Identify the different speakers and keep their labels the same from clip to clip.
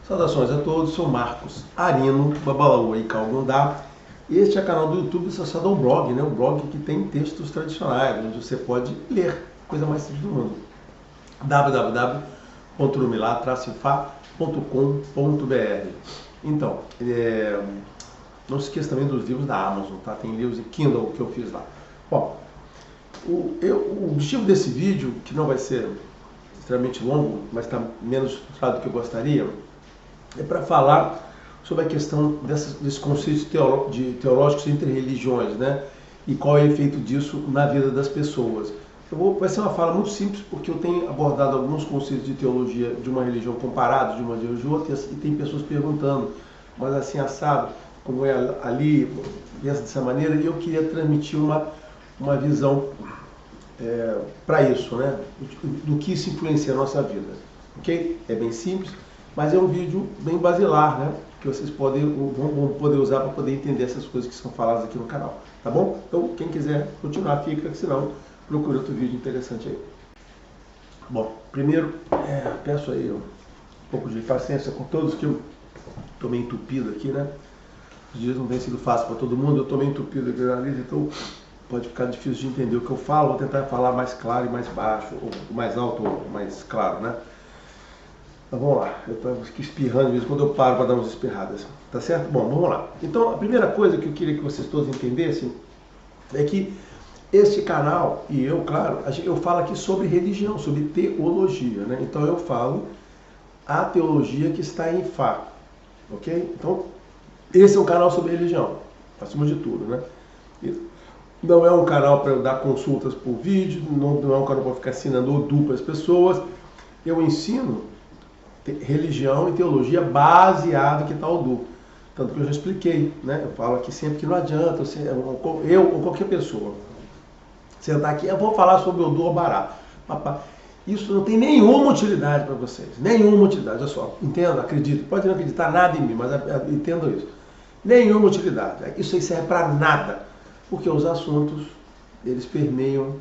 Speaker 1: Saudações a todos, sou Marcos Arino, Babalaoa e Calgundá. Este é o canal do YouTube associado ao blog, um blog que tem textos tradicionais, onde você pode ler, coisa mais simples do mundo. www.urumilá-fa.com.br. Então, não se esqueça também dos livros da Amazon, tá? Tem livros em Kindle que eu fiz lá. Bom, o objetivo desse vídeo, que não vai ser extremamente longo, mas está menos estruturado do que eu gostaria, é para falar sobre a questão desses conceitos teológicos entre religiões, né? E qual é o efeito disso na vida das pessoas. Vai ser uma fala muito simples, porque eu tenho abordado alguns conceitos de teologia de uma religião comparados de uma de outra, e tem pessoas perguntando, mas assim, assado, como é ali, dessa maneira, e eu queria transmitir uma visão para isso, né? Do que isso influencia a nossa vida, ok? É bem simples, mas é um vídeo bem basilar, né? Que vocês vão poder usar para poder entender essas coisas que são faladas aqui no canal, tá bom? Então, quem quiser continuar, fica, senão procure outro vídeo interessante aí. Bom, primeiro, peço aí um pouco de paciência com todos, que eu estou meio entupido aqui, né? Os dias não têm sido fácil para todo mundo, eu estou meio entupido aqui na nariz, então pode ficar difícil de entender o que eu falo. Vou tentar falar mais claro e mais baixo, ou mais alto ou mais claro, né? Então vamos lá, eu estou aqui espirrando de vez em quando eu paro para dar umas espirradas, tá certo? Bom, vamos lá. Então a primeira coisa que eu queria que vocês todos entendessem é que este canal, e eu, claro, eu falo aqui sobre religião, sobre teologia, né? Então eu falo a teologia que está em Fá, ok? Então esse é um canal sobre religião, acima de tudo, né? Não é um canal para eu dar consultas por vídeo, não é um canal para ficar ensinando Odu para as pessoas. Eu ensino religião e teologia baseado que está Odu. Tanto que eu já expliquei, né? Eu falo aqui sempre que não adianta, eu ou qualquer pessoa sentar aqui, eu vou falar sobre Odu ou Bará. Isso não tem nenhuma utilidade para vocês, nenhuma utilidade. Olha só, entenda, acredite, pode não acreditar nada em mim, mas entenda isso. Nenhuma utilidade, isso aí serve para nada, porque os assuntos, eles permeiam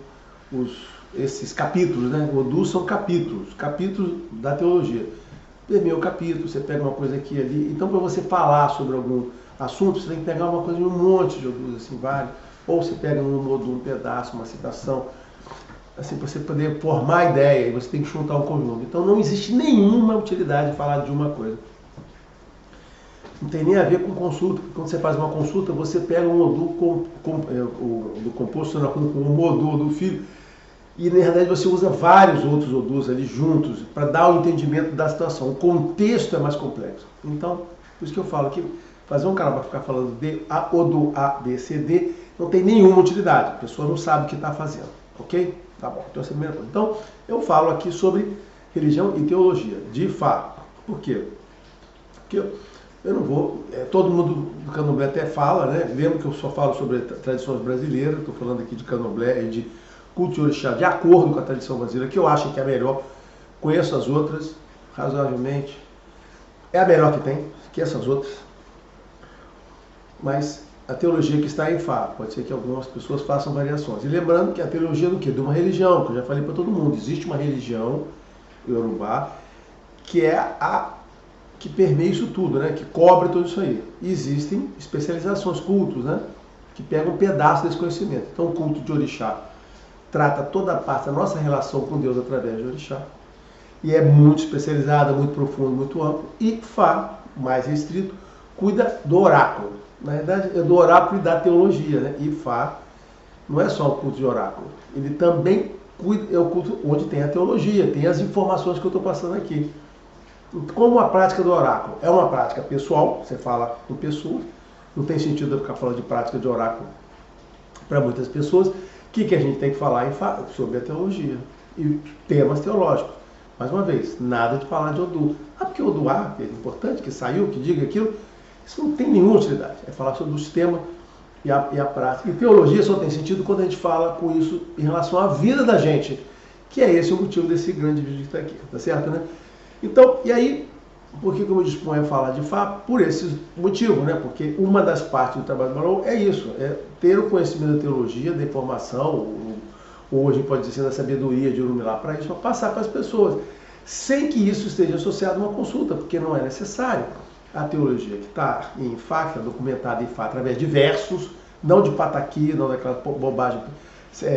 Speaker 1: esses capítulos, né? O Odu são capítulos da teologia. Permeia o capítulo, você pega uma coisa aqui e ali. Então, para você falar sobre algum assunto, você tem que pegar uma coisa de um monte de Odus, assim, vários. Ou você pega um Odu, um pedaço, uma citação, assim, para você poder formar a ideia, e você tem que juntar um conjunto. Então, não existe nenhuma utilidade de falar de uma coisa. Não tem nem a ver com consulta, porque quando você faz uma consulta, você pega um Odu do composto com um Odu do filho, e na verdade você usa vários outros Odus ali juntos para dar o entendimento da situação. O contexto é mais complexo. Então, por isso que eu falo que fazer um canal para ficar falando de Odu A, B, C, D não tem nenhuma utilidade. A pessoa não sabe o que está fazendo, ok? Tá bom, então essa é a primeira coisa. Então, eu falo aqui sobre religião e teologia, de Fá. Por quê? Porque eu não vou, todo mundo do Candomblé até fala, né? Lembra que eu só falo sobre tradições brasileiras, estou falando aqui de Candomblé e de culto de orixá, de acordo com a tradição brasileira, que eu acho que é a melhor. Conheço as outras, razoavelmente. É a melhor que tem, esqueça as outras. Mas a teologia que está em Fá, pode ser que algumas pessoas façam variações. E lembrando que a teologia do quê? De uma religião, que eu já falei para todo mundo. Existe uma religião, Yorubá, que é a que permeia isso tudo, né? Que cobre tudo isso aí. E existem especializações, cultos, né? Que pegam um pedaço desse conhecimento. Então o culto de orixá trata toda a parte da nossa relação com Deus através de orixá. E é muito especializada, muito profundo, muito amplo. E Fá, mais restrito, cuida do oráculo. Na verdade, é do oráculo e da teologia, né? E Fá não é só o culto de oráculo. Ele também cuida, é o culto onde tem a teologia, tem as informações que eu estou passando aqui. Como a prática do oráculo é uma prática pessoal, você fala com pessoas, não tem sentido eu ficar falando de prática de oráculo para muitas pessoas. O que a gente tem que falar sobre a teologia e temas teológicos? Mais uma vez, nada de falar de Odu. Porque o Odu que é importante, que saiu, que diga aquilo, isso não tem nenhuma utilidade. É falar sobre o sistema e a prática. E teologia só tem sentido quando a gente fala com isso em relação à vida da gente, que é esse o motivo desse grande vídeo que está aqui, tá certo, né? Então, e aí, por que eu me disponho a falar de Fá? Por esse motivo, né? Porque uma das partes do trabalho do Barão é isso, é ter o conhecimento da teologia, da informação, ou a gente pode dizer da sabedoria de Urumilá para isso, para passar para as pessoas. sem que isso esteja associado a uma consulta, porque não é necessário. A teologia que está em Fá, que está documentada em Fá através de versos, não de pataquí, não daquela bobagem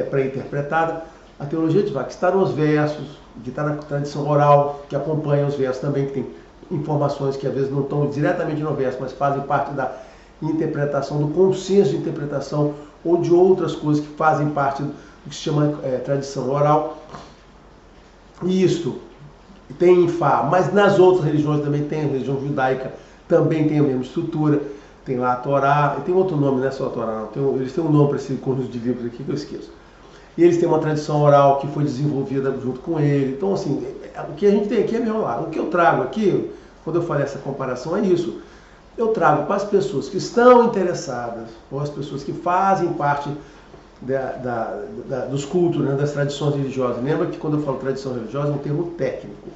Speaker 1: pré-interpretada. A teologia de Fá que está nos versos, que está na tradição oral, que acompanha os versos também, que tem informações que às vezes não estão diretamente no verso, mas fazem parte da interpretação, do consenso de interpretação, ou de outras coisas que fazem parte do que se chama tradição oral. E isto tem em Fá, mas nas outras religiões também tem, a religião judaica também tem a mesma estrutura, tem lá a Torá, e tem outro nome, não é só a Torá, não, eles têm um nome para esse conjunto de livros aqui que eu esqueço. E eles têm uma tradição oral que foi desenvolvida junto com ele. Então, assim, o que a gente tem aqui é mesmo lá. O que eu trago aqui, quando eu falei essa comparação, é isso. Eu trago para as pessoas que estão interessadas, ou as pessoas que fazem parte dos cultos, né, das tradições religiosas. Lembra que quando eu falo tradição religiosa é um termo técnico.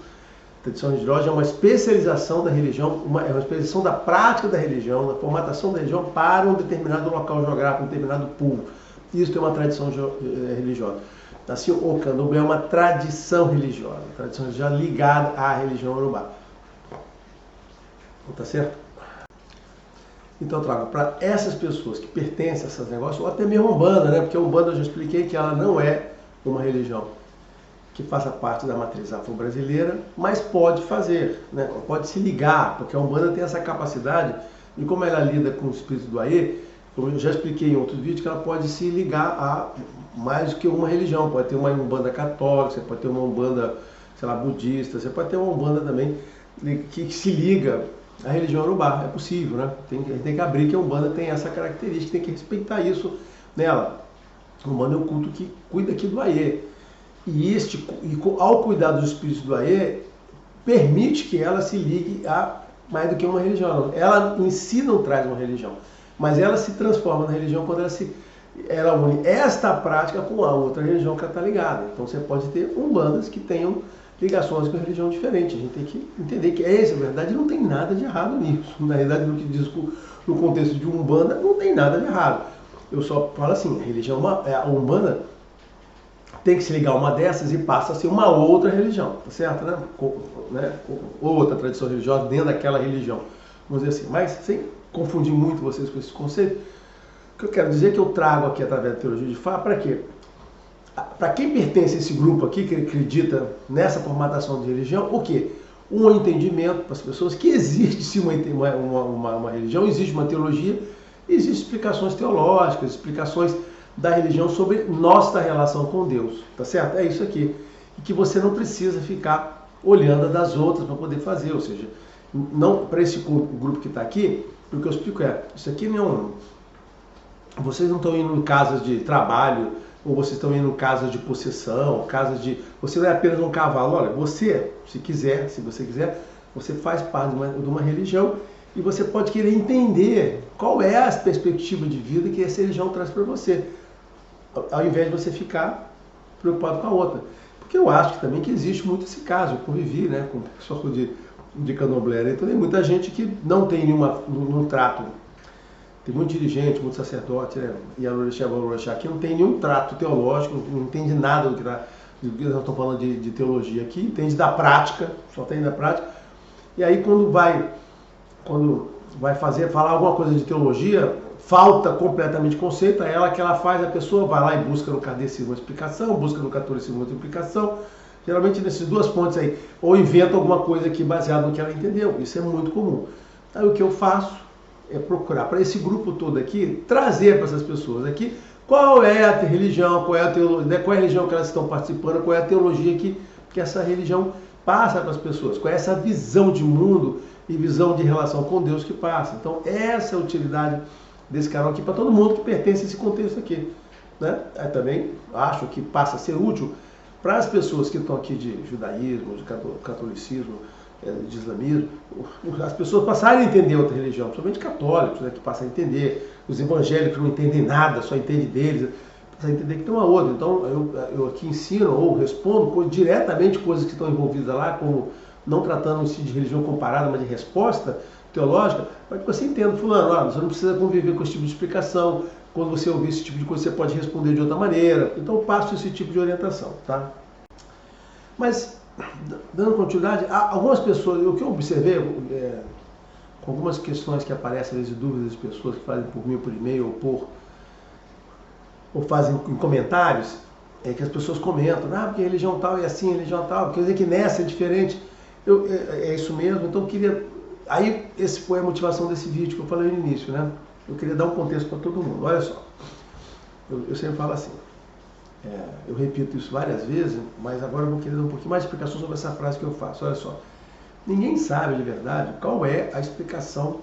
Speaker 1: Tradição religiosa é uma especialização da religião, é uma especialização da prática da religião, da formatação da religião para um determinado local geográfico, um determinado público. Isso é uma tradição religiosa. Assim, o candomblé é uma tradição religiosa ligada à religião urubá. Tá certo? Então eu trago para essas pessoas que pertencem a esses negócios, ou até mesmo a Umbanda, né? Porque a Umbanda eu já expliquei que ela não é uma religião que faça parte da matriz afro-brasileira, mas pode fazer, né? Pode se ligar, porque a Umbanda tem essa capacidade, e como ela lida com o espírito do Aê, como eu já expliquei em outros vídeos, que ela pode se ligar a mais do que uma religião. Pode ter uma Umbanda católica, você pode ter uma Umbanda, sei lá, budista, você pode ter uma Umbanda também que se liga à religião urubá. É possível, né? A gente tem que abrir que a Umbanda tem essa característica, tem que respeitar isso nela. A Umbanda é um culto que cuida aqui do Aê. E ao cuidar dos espíritos do Aê, permite que ela se ligue a mais do que uma religião. Ela em si não traz uma religião, mas ela se transforma na religião quando ela une esta prática com a outra religião que ela está ligada. Então você pode ter umbandas que tenham ligações com a religião diferente. A gente tem que entender que na verdade, não tem nada de errado nisso. Na realidade, no que diz no contexto de umbanda, não tem nada de errado. Eu só falo assim, a umbanda tem que se ligar a uma dessas e passa a ser uma outra religião, tá certo, né? Outra tradição religiosa dentro daquela religião. Vamos dizer assim, mas sem confundir muito vocês com esse conceito, o que eu quero dizer é que eu trago aqui através da teologia de Fá, para quê? Para quem pertence a esse grupo aqui, que acredita nessa formatação de religião, o quê? Um entendimento para as pessoas que existe sim uma religião, existe uma teologia, existem explicações teológicas, explicações da religião sobre nossa relação com Deus, tá certo? É isso aqui. E que você não precisa ficar olhando a das outras para poder fazer, ou seja, não para esse grupo que está aqui, o que eu explico isso aqui não vocês não estão indo em casas de trabalho, ou vocês estão indo em casas de possessão, você não é apenas um cavalo. Olha, você, se você quiser, você faz parte de uma religião e você pode querer entender qual é a perspectiva de vida que essa religião traz para você, ao invés de você ficar preocupado com a outra. Porque eu acho também que existe muito esse caso. Eu convivi, né, com pessoas de candomblé, então tem muita gente que não tem nenhum trato. Tem muito dirigente, muito sacerdote, né, e a que não tem nenhum trato teológico, não entende nada do que nós estamos falando de teologia aqui, entende da prática, só tem da prática. E aí quando vai falar alguma coisa de teologia, falta completamente conceito, é ela que ela faz, a pessoa vai lá e busca no kardecismo uma explicação, busca no catolicismo outra explicação, geralmente nessas duas pontes aí, ou inventa alguma coisa aqui baseada no que ela entendeu, isso é muito comum. Aí o que eu faço é procurar para esse grupo todo aqui, trazer para essas pessoas aqui, qual é a religião, qual é a religião que elas estão participando, qual é a teologia que essa religião passa para as pessoas, qual é essa visão de mundo e visão de relação com Deus que passa. Então essa é a utilidade desse canal aqui para todo mundo que pertence a esse contexto aqui, né? Eu também acho que passa a ser útil para as pessoas que estão aqui de judaísmo, de catolicismo, de islamismo, as pessoas passarem a entender outra religião, principalmente católicos, né, que passam a entender, os evangélicos não entendem nada, só entendem deles, passam a entender que tem uma outra. Então eu aqui ensino ou respondo diretamente coisas que estão envolvidas lá, como não tratando-se de religião comparada, mas de resposta teológica, para que você entenda, fulano, você não precisa conviver com esse tipo de explicação, quando você ouvir esse tipo de coisa, você pode responder de outra maneira. Então eu passo esse tipo de orientação, tá? Mas dando continuidade, algumas pessoas, o que eu observei, com algumas questões que aparecem, às vezes, dúvidas de pessoas que fazem por mim, por e-mail, ou fazem em comentários, é que as pessoas comentam, porque a religião tal é assim, a religião tal, quer dizer que nessa é diferente. É isso mesmo, então eu queria... Aí, esse foi a motivação desse vídeo que eu falei no início, né? Eu queria dar um contexto para todo mundo. Olha só, eu sempre falo assim, eu repito isso várias vezes, mas agora eu vou querer dar um pouquinho mais de explicação sobre essa frase que eu faço. Olha só, ninguém sabe de verdade qual é a explicação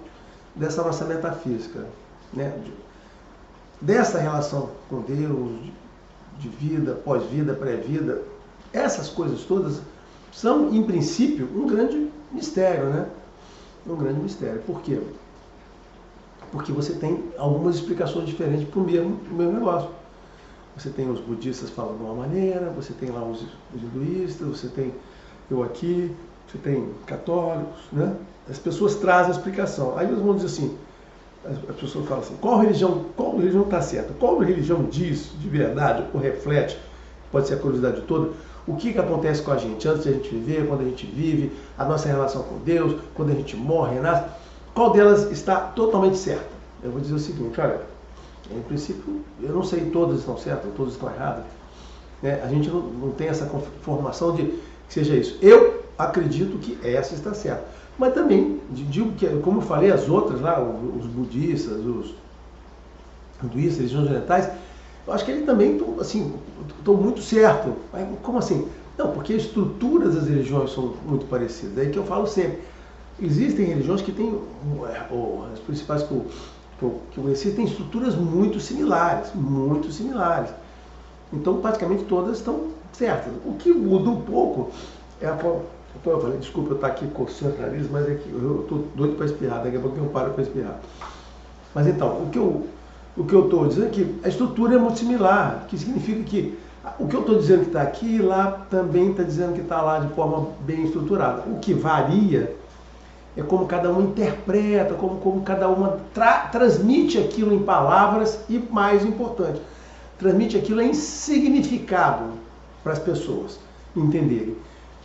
Speaker 1: dessa nossa metafísica, né? Dessa relação com Deus, de vida, pós-vida, pré-vida. Essas coisas todas são, em princípio, um grande mistério, né? Um grande mistério. Por quê? Porque você tem algumas explicações diferentes para o mesmo negócio. Você tem os budistas falando de uma maneira, você tem lá os hinduístas, você tem eu aqui, você tem católicos, né? As pessoas trazem a explicação. Aí eles vão dizer assim, as pessoas falam assim, qual religião está certa? Qual religião diz de verdade, ou reflete, pode ser a curiosidade toda, o que acontece com a gente antes de a gente viver, quando a gente vive, a nossa relação com Deus, quando a gente morre, renasce, qual delas está totalmente certa? Eu vou dizer o seguinte, olha, em princípio, eu não sei todas estão certas, todas estão erradas, né? A gente não tem essa informação de que seja isso. Eu acredito que essa está certa. Mas também, digo que, como eu falei, as outras lá, os budistas, os hinduístas, religiões orientais, eu acho que eles também estão muito certos. Como assim? Não, porque as estruturas das religiões são muito parecidas. É aí que eu falo sempre. Existem religiões que têm, as principais que eu conheci, têm estruturas muito similares, muito similares. Então, praticamente todas estão certas. O que muda um pouco é a forma... Então eu falei, desculpa eu estar aqui coçando o nariz, mas é que eu estou doido para espirrar, daqui a pouco eu paro para espirrar. Mas então, o que eu estou dizendo é que a estrutura é muito similar, que significa que o que eu estou dizendo que está aqui, lá também está dizendo que está lá de forma bem estruturada. O que varia é como cada um interpreta, como cada uma transmite aquilo em palavras e, mais importante, transmite aquilo em significado para as pessoas entenderem.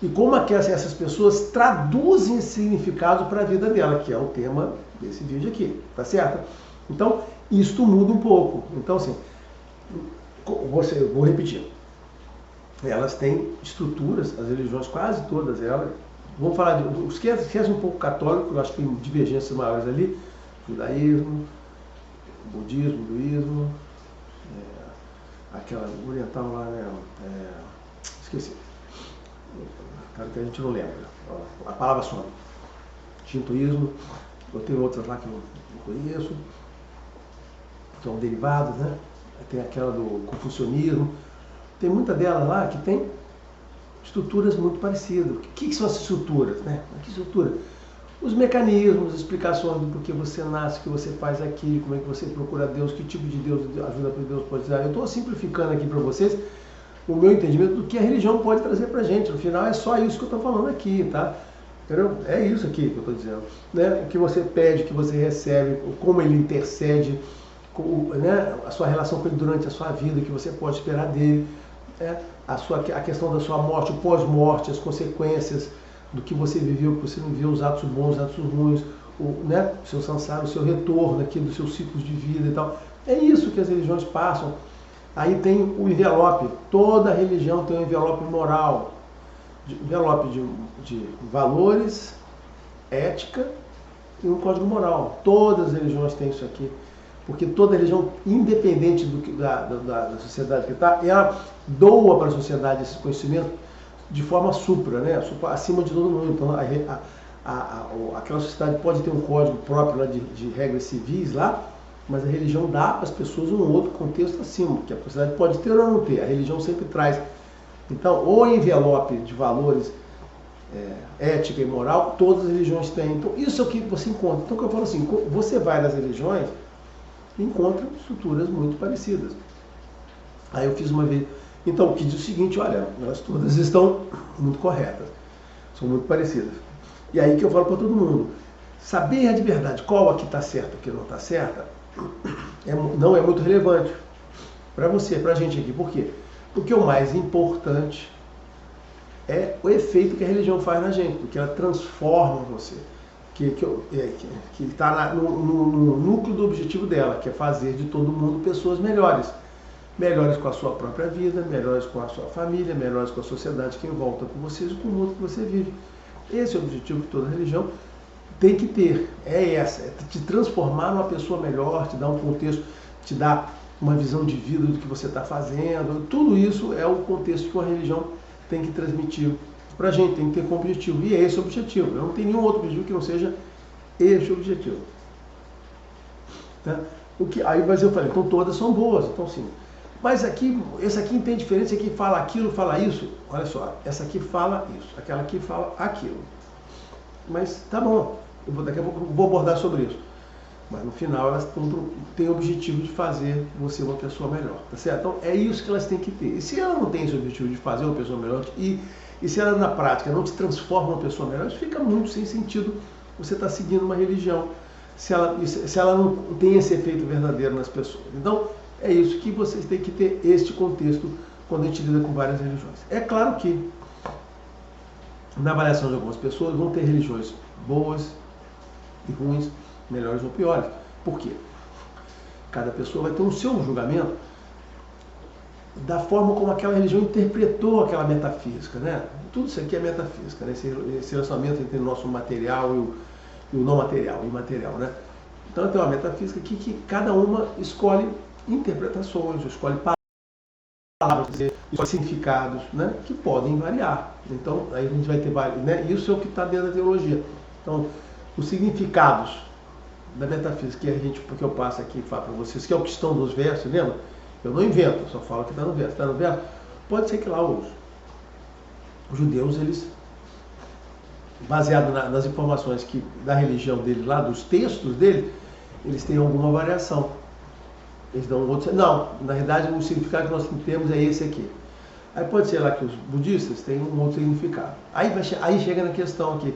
Speaker 1: E como essas pessoas traduzem esse significado para a vida dela, que é o tema desse vídeo aqui, tá certo? Então, isto muda um pouco. Então, assim, vou repetir. Elas têm estruturas, as religiões, quase todas elas. Vamos falar de... Esquece um pouco católico, eu acho que tem divergências maiores ali. Judaísmo, budismo, hinduísmo, aquela oriental lá, né? Esqueci. Cara, que a gente não lembra. A palavra some. Shintoísmo, eu tenho outras lá que eu não conheço, que são derivadas, né? Tem aquela do confucionismo. Tem muita delas lá que tem estruturas muito parecidas. O que são as estruturas, né? Que estrutura? Os mecanismos, as explicações do porquê você nasce, o que você faz aqui, como é que você procura Deus, que tipo de Deus, ajuda para Deus pode dar. Eu estou simplificando aqui para vocês o meu entendimento do que a religião pode trazer para a gente. No final é só isso que eu estou falando aqui, tá? Entendeu? É isso aqui que eu estou dizendo. Né? O que você pede, o que você recebe, como ele intercede, né? A sua relação com ele durante a sua vida, o que você pode esperar dele, né? A questão da sua morte, o pós-morte, as consequências do que você viveu, o que você não viveu, os atos bons, os atos ruins, né? O seu samsara, o seu retorno aqui dos seus ciclos de vida e tal. É isso que as religiões passam. Aí tem o envelope, toda religião tem um envelope moral, envelope de valores, ética e um código moral. Todas as religiões têm isso aqui, porque toda religião, independente da sociedade que está, ela doa para a sociedade esse conhecimento de forma supra, né? Acima de todo mundo. Então, aquela sociedade pode ter um código próprio lá de regras civis lá, mas a religião dá para as pessoas um outro contexto acima, que a sociedade pode ter ou não ter, a religião sempre traz. Então, o envelope de valores, ética e moral, todas as religiões têm. Então, isso é o que você encontra. Então, o que eu falo assim, você vai nas religiões e encontra estruturas muito parecidas. Aí eu fiz uma vez, então, que diz o seguinte, olha, elas todas estão muito corretas, são muito parecidas. E aí que eu falo para todo mundo, saber de verdade qual aqui está certa e o que não está certa, não é muito relevante para você, para a gente aqui. Por quê? Porque o mais importante é o efeito que a religião faz na gente, porque ela transforma você. Que está no núcleo do objetivo dela, que é fazer de todo mundo pessoas melhores. Melhores com a sua própria vida, melhores com a sua família, melhores com a sociedade que envolta com vocês e com o mundo que você vive. Esse é o objetivo que toda religião tem que ter. É te transformar numa pessoa melhor, te dar um contexto, te dar uma visão de vida do que você está fazendo. Tudo isso é o contexto que uma religião tem que transmitir para a gente, tem que ter como objetivo. E é esse o objetivo. Não tem nenhum outro objetivo que não seja esse o objetivo. Tá? Aí mas eu falei, então todas são boas, então sim. Mas aqui, esse aqui tem diferença, esse aqui fala aquilo, fala isso. Olha só, essa aqui fala isso, aquela aqui fala aquilo. Mas tá bom, daqui a pouco eu vou abordar sobre isso. Mas no final elas têm o objetivo de fazer você uma pessoa melhor, tá certo? Então é isso que elas têm que ter. E se ela não tem esse objetivo de fazer uma pessoa melhor, e se ela na prática não te transforma uma pessoa melhor, isso fica muito sem sentido você estar seguindo uma religião, se ela não tem esse efeito verdadeiro nas pessoas. Então é isso que vocês têm que ter este contexto quando a gente lida com várias religiões. É claro que na avaliação de algumas pessoas vão ter religiões boas e ruins, melhores ou piores. Por quê? Cada pessoa vai ter o seu julgamento da forma como aquela religião interpretou aquela metafísica, né? Tudo isso aqui é metafísica, né? Esse relacionamento entre o nosso material e o não material, o imaterial, né? Então tem uma metafísica aqui que cada uma escolhe interpretações, escolhe palavras, escolhe significados, né? Que podem variar. Então aí a gente vai ter vários, né? Isso é o que está dentro da teologia. Então os significados da metafísica que eu passo aqui e falo para vocês, que é o que estão nos versos, lembra? Eu não invento, eu só falo que está no verso. Está no verso? Pode ser que lá os judeus, eles, baseado nas informações da religião deles, lá dos textos deles, eles têm alguma variação. Eles dão um outro. Não, na verdade o significado que nós temos é esse aqui. Aí pode ser lá que os budistas têm um outro significado. Aí chega na questão aqui.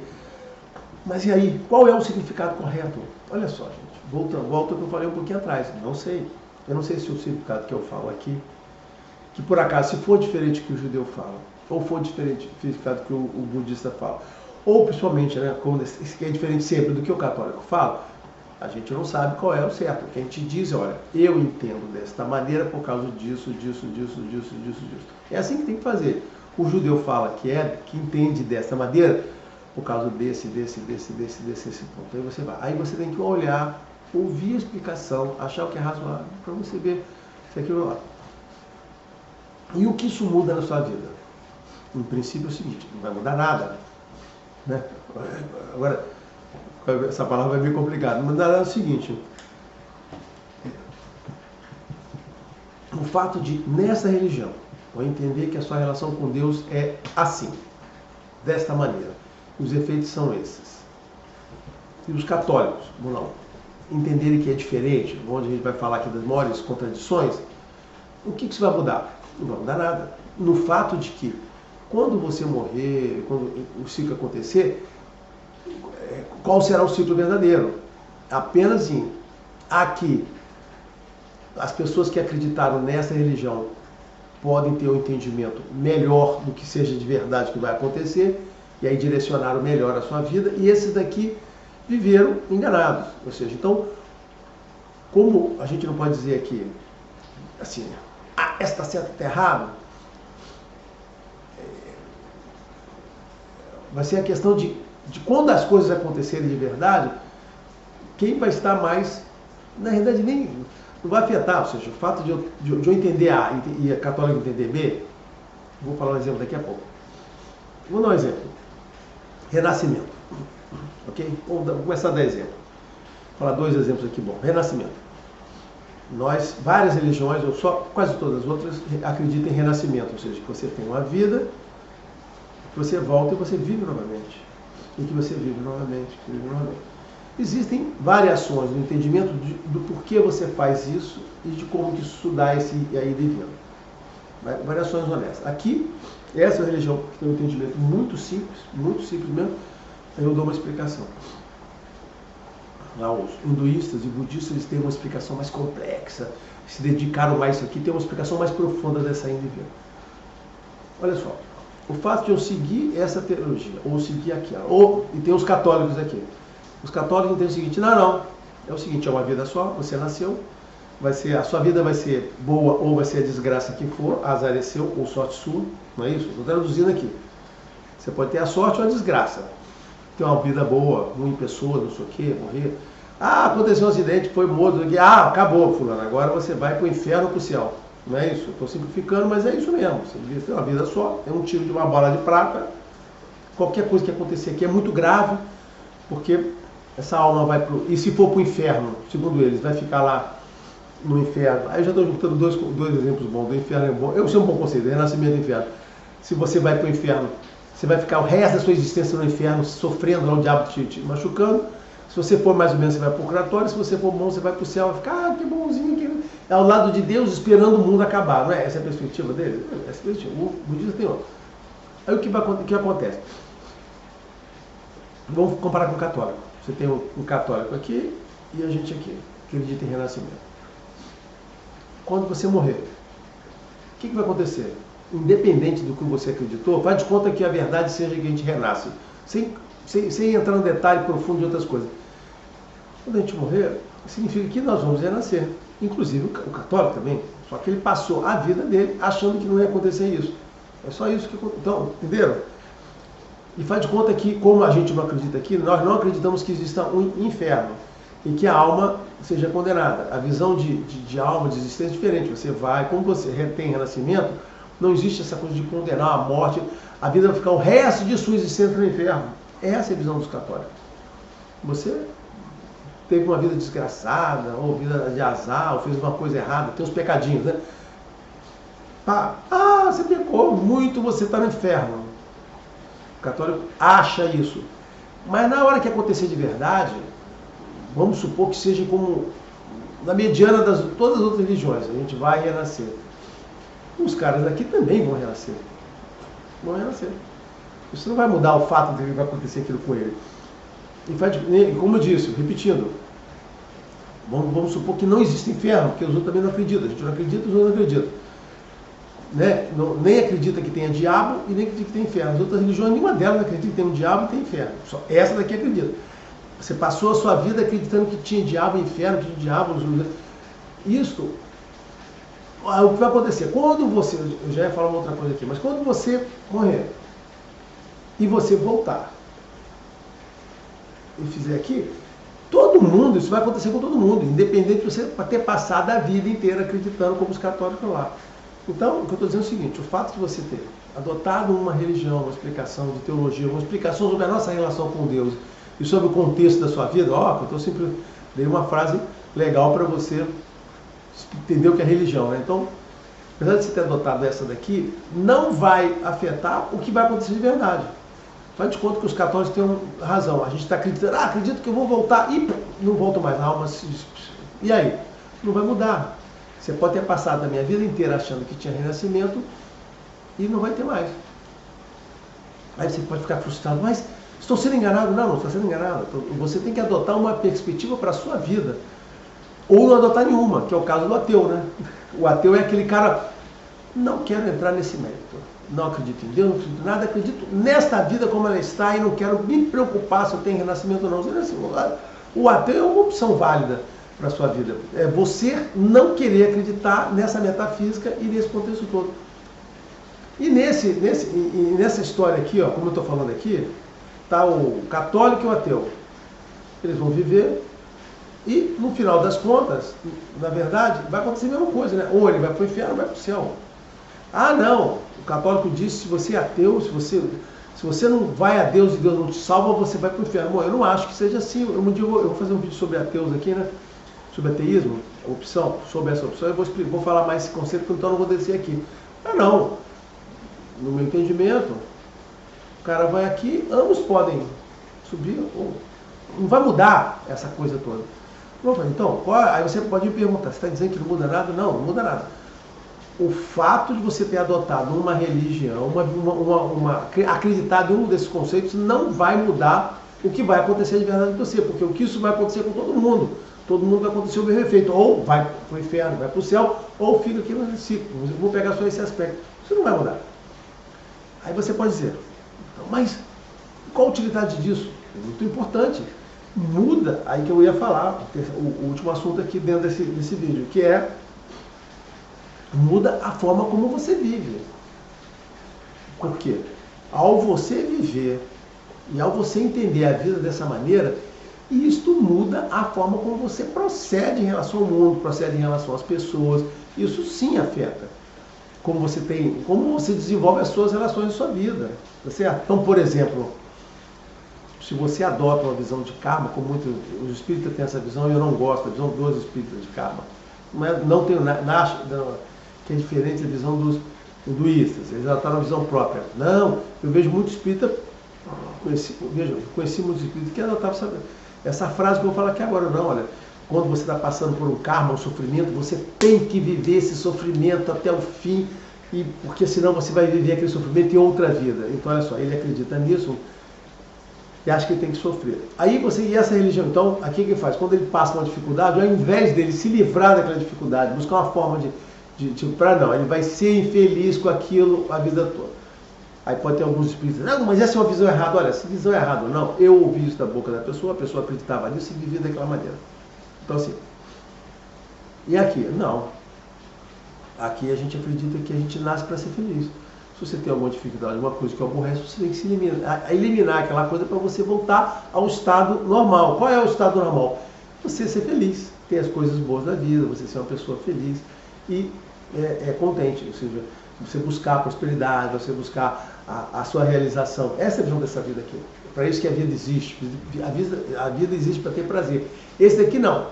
Speaker 1: Mas e aí, qual é o significado correto? Olha só, gente, volta ao que eu falei um pouquinho atrás. Não sei. Eu não sei se o significado que eu falo aqui, que por acaso, se for diferente do que o judeu fala, ou for diferente do significado que o budista fala, ou principalmente, né, como esse é diferente sempre do que o católico fala, a gente não sabe qual é o certo. O que a gente diz é, olha, eu entendo desta maneira por causa disso. É assim que tem que fazer. O judeu fala que entende desta maneira por causa desse ponto. Aí você vai. Aí você tem que olhar, ouvir a explicação, achar o que é razoável, para você ver se aquilo lá. E o que isso muda na sua vida? No princípio é o seguinte, não vai mudar nada. Né? Agora, essa palavra vai vir complicada. Mas é o seguinte, o fato de, nessa religião, eu entender que a sua relação com Deus é assim, desta maneira. Os efeitos são esses. E os católicos, vamos lá, entenderem que é diferente, onde a gente vai falar aqui das maiores contradições, o que isso vai mudar? Não vai mudar nada. No fato de que, quando você morrer, quando o ciclo acontecer, qual será o ciclo verdadeiro? Apenas em aqui, as pessoas que acreditaram nessa religião podem ter um entendimento melhor do que seja de verdade que vai acontecer, e aí direcionaram melhor a sua vida, e esses daqui viveram enganados. Ou seja, então, como a gente não pode dizer aqui, assim, essa está certo, está errado, vai ser a questão de quando as coisas acontecerem de verdade, quem vai estar mais, na realidade nem, não vai afetar, ou seja, o fato de eu entender A e a católica entender B, vou falar um exemplo daqui a pouco. Vou dar um exemplo. Renascimento. Ok? Vamos começar a dar exemplo. Vou falar dois exemplos aqui, bom. Renascimento. Várias religiões, ou só quase todas as outras, acreditam em renascimento, ou seja, que você tem uma vida, que você volta e você vive novamente. E que você vive novamente, Existem variações no entendimento do porquê você faz isso e de como que isso dá esse aí divino. Variações honestas. Aqui, essa religião que tem um entendimento muito simples mesmo, aí eu dou uma explicação. Lá os hinduístas e budistas, eles têm uma explicação mais complexa, se dedicaram mais a isso aqui, tem uma explicação mais profunda dessa aí divina. Olha só, o fato de eu seguir essa teologia, ou seguir aquela, ou, e tem os católicos aqui. Os católicos entendem o seguinte, não, é o seguinte, é uma vida só, você nasceu, a sua vida vai ser boa ou vai ser a desgraça que for, azar é seu ou sorte sua, não é isso? Estou traduzindo aqui. Você pode ter a sorte ou a desgraça. Ter uma vida boa, ruim pessoa, não sei o quê, morrer. Ah, aconteceu um acidente, foi morto, acabou, fulano, agora você vai para o inferno ou para o céu. Não é isso? Estou simplificando, mas é isso mesmo. Você devia ter uma vida só, é um tiro de uma bola de prata. Qualquer coisa que acontecer aqui é muito grave, porque essa alma vai para e se for para o inferno, segundo eles, vai ficar lá no inferno. Aí eu já estou juntando dois exemplos bons. Do inferno é bom. Eu sei um bom conceito, renascimento do inferno. Se você vai para o inferno, você vai ficar o resto da sua existência no inferno, sofrendo lá, o diabo te machucando. Se você for mais ou menos, você vai para o purgatório. Se você for bom, você vai para o céu. Vai ficar, que bonzinho. É ao lado de Deus, esperando o mundo acabar. Não é essa a perspectiva dele? Essa é a perspectiva. O budista tem outra. Aí o que acontece? Vamos comparar com o católico. Você tem um católico aqui e a gente aqui, que acredita em renascimento. Quando você morrer, o que vai acontecer? Independente do que você acreditou, faz de conta que a verdade seja que a gente renasce. Sem entrar no detalhe profundo de outras coisas. Quando a gente morrer, significa que nós vamos renascer. Inclusive o católico também. Só que ele passou a vida dele achando que não ia acontecer isso. É só isso que aconteceu. Então, entenderam? E faz de conta que, como a gente não acredita aqui, nós não acreditamos que exista um inferno e que a alma seja condenada. A visão de alma, de existência é diferente. Você vai, como você tem renascimento, não existe essa coisa de condenar a morte. A vida vai ficar o resto de sua existência no inferno. Essa é a visão dos católicos. Você teve uma vida desgraçada, ou vida de azar, ou fez uma coisa errada, tem uns pecadinhos, né? Você pecou muito, você está no inferno. O católico acha isso. Mas na hora que acontecer de verdade, vamos supor que seja como na mediana de todas as outras religiões, a gente vai renascer. Os caras aqui também vão renascer. Vão renascer. Isso não vai mudar o fato de que vai acontecer aquilo com ele. E como eu disse, repetindo, vamos supor que não existe inferno, porque os outros também não acreditam. A gente não acredita, os outros não acreditam. Né? Nem acredita que tenha diabo e nem acredita que tem inferno. As outras religiões, nenhuma delas acredita que tem um diabo e tem inferno. Só essa daqui acredita. Você passou a sua vida acreditando que tinha diabo e inferno, que tinha diabo. Isso, o que vai acontecer? Quando você, eu já ia falar uma outra coisa aqui, mas quando você morrer e você voltar e fizer aqui, todo mundo, isso vai acontecer com todo mundo, independente de você ter passado a vida inteira acreditando como os católicos lá. Então, o que eu estou dizendo é o seguinte, o fato de você ter adotado uma religião, uma explicação de teologia, uma explicação sobre a nossa relação com Deus e sobre o contexto da sua vida, eu estou sempre dei uma frase legal para você entender o que é religião, né? Então, apesar de você ter adotado essa daqui, não vai afetar o que vai acontecer de verdade. Faz de conta que os católicos têm razão. A gente está acreditando, acredito que eu vou voltar e não volto mais, a alma e aí? Não vai mudar. Você pode ter passado a minha vida inteira achando que tinha renascimento e não vai ter mais. Aí você pode ficar frustrado, mas estou sendo enganado. Não está sendo enganado. Você tem que adotar uma perspectiva para a sua vida. Ou não adotar nenhuma, que é o caso do ateu, né? O ateu é aquele cara, não quero entrar nesse mérito. Não acredito em Deus, não acredito em nada, acredito nesta vida como ela está e não quero me preocupar se eu tenho renascimento ou não. O ateu é uma opção válida para a sua vida. É você não querer acreditar nessa metafísica e nesse contexto todo. E nessa história aqui, como eu estou falando aqui, está o católico e o ateu. Eles vão viver e, no final das contas, na verdade, vai acontecer a mesma coisa, né? Ou ele vai para o inferno ou vai para o céu. Não, o católico diz, se você é ateu, se você não vai a Deus e Deus não te salva, você vai para o inferno. Bom, eu não acho que seja assim. Eu vou fazer um vídeo sobre ateus aqui, né? Sobre ateísmo, sobre essa opção, eu vou falar mais esse conceito, então eu não vou descer aqui. Não. No meu entendimento, o cara vai aqui, ambos podem subir, ou não vai mudar essa coisa toda. Então, aí você pode me perguntar, você está dizendo que não muda nada? Não muda nada. O fato de você ter adotado uma religião, acreditado em um desses conceitos, não vai mudar o que vai acontecer de verdade com você, porque o que isso vai acontecer com todo mundo. Todo mundo vai acontecer o mesmo efeito, ou vai para o inferno, vai para o céu, ou fica aqui no ciclo. Vou pegar só esse aspecto. Isso não vai mudar. Aí você pode dizer, mas qual a utilidade disso? É muito importante. Muda, aí que eu ia falar, o último assunto aqui dentro desse vídeo, que é muda a forma como você vive. Por quê? Ao você viver e ao você entender a vida dessa maneira, isto muda a forma como você procede em relação ao mundo, procede em relação às pessoas. Isso sim afeta como você desenvolve as suas relações em sua vida. Tá certo? Então, por exemplo, se você adota uma visão de karma, como os espíritas têm essa visão, e eu não gosto da visão dos espíritas de karma. Não tenho nada que é diferente da visão dos hinduístas. Eles adotaram uma visão própria. Não, eu vejo muito espírita, conheci muitos espíritas que adotavam essa frase que eu vou falar aqui agora. Não, olha, quando você está passando por um karma, um sofrimento, você tem que viver esse sofrimento até o fim, porque senão você vai viver aquele sofrimento em outra vida. Então, olha só, ele acredita nisso e acha que ele tem que sofrer. E essa religião, então, aqui que faz? Quando ele passa uma dificuldade, ao invés dele se livrar daquela dificuldade, buscar uma forma ele vai ser infeliz com aquilo a vida toda. Aí pode ter alguns espíritos, não, mas essa é uma visão errada. Olha, essa visão é errada. Não, eu ouvi isso da boca da pessoa, a pessoa acreditava nisso e vivia daquela maneira. Então assim, e aqui? Não. Aqui a gente acredita que a gente nasce para ser feliz. Se você tem alguma dificuldade, alguma coisa que aborrece, você tem que se eliminar aquela coisa para você voltar ao estado normal. Qual é o estado normal? Você ser feliz, ter as coisas boas da vida, você ser uma pessoa feliz e contente, ou seja, você buscar a prosperidade, você buscar a sua realização. Essa é a visão dessa vida aqui. É para isso que a vida existe. A vida existe para ter prazer. Esse daqui não.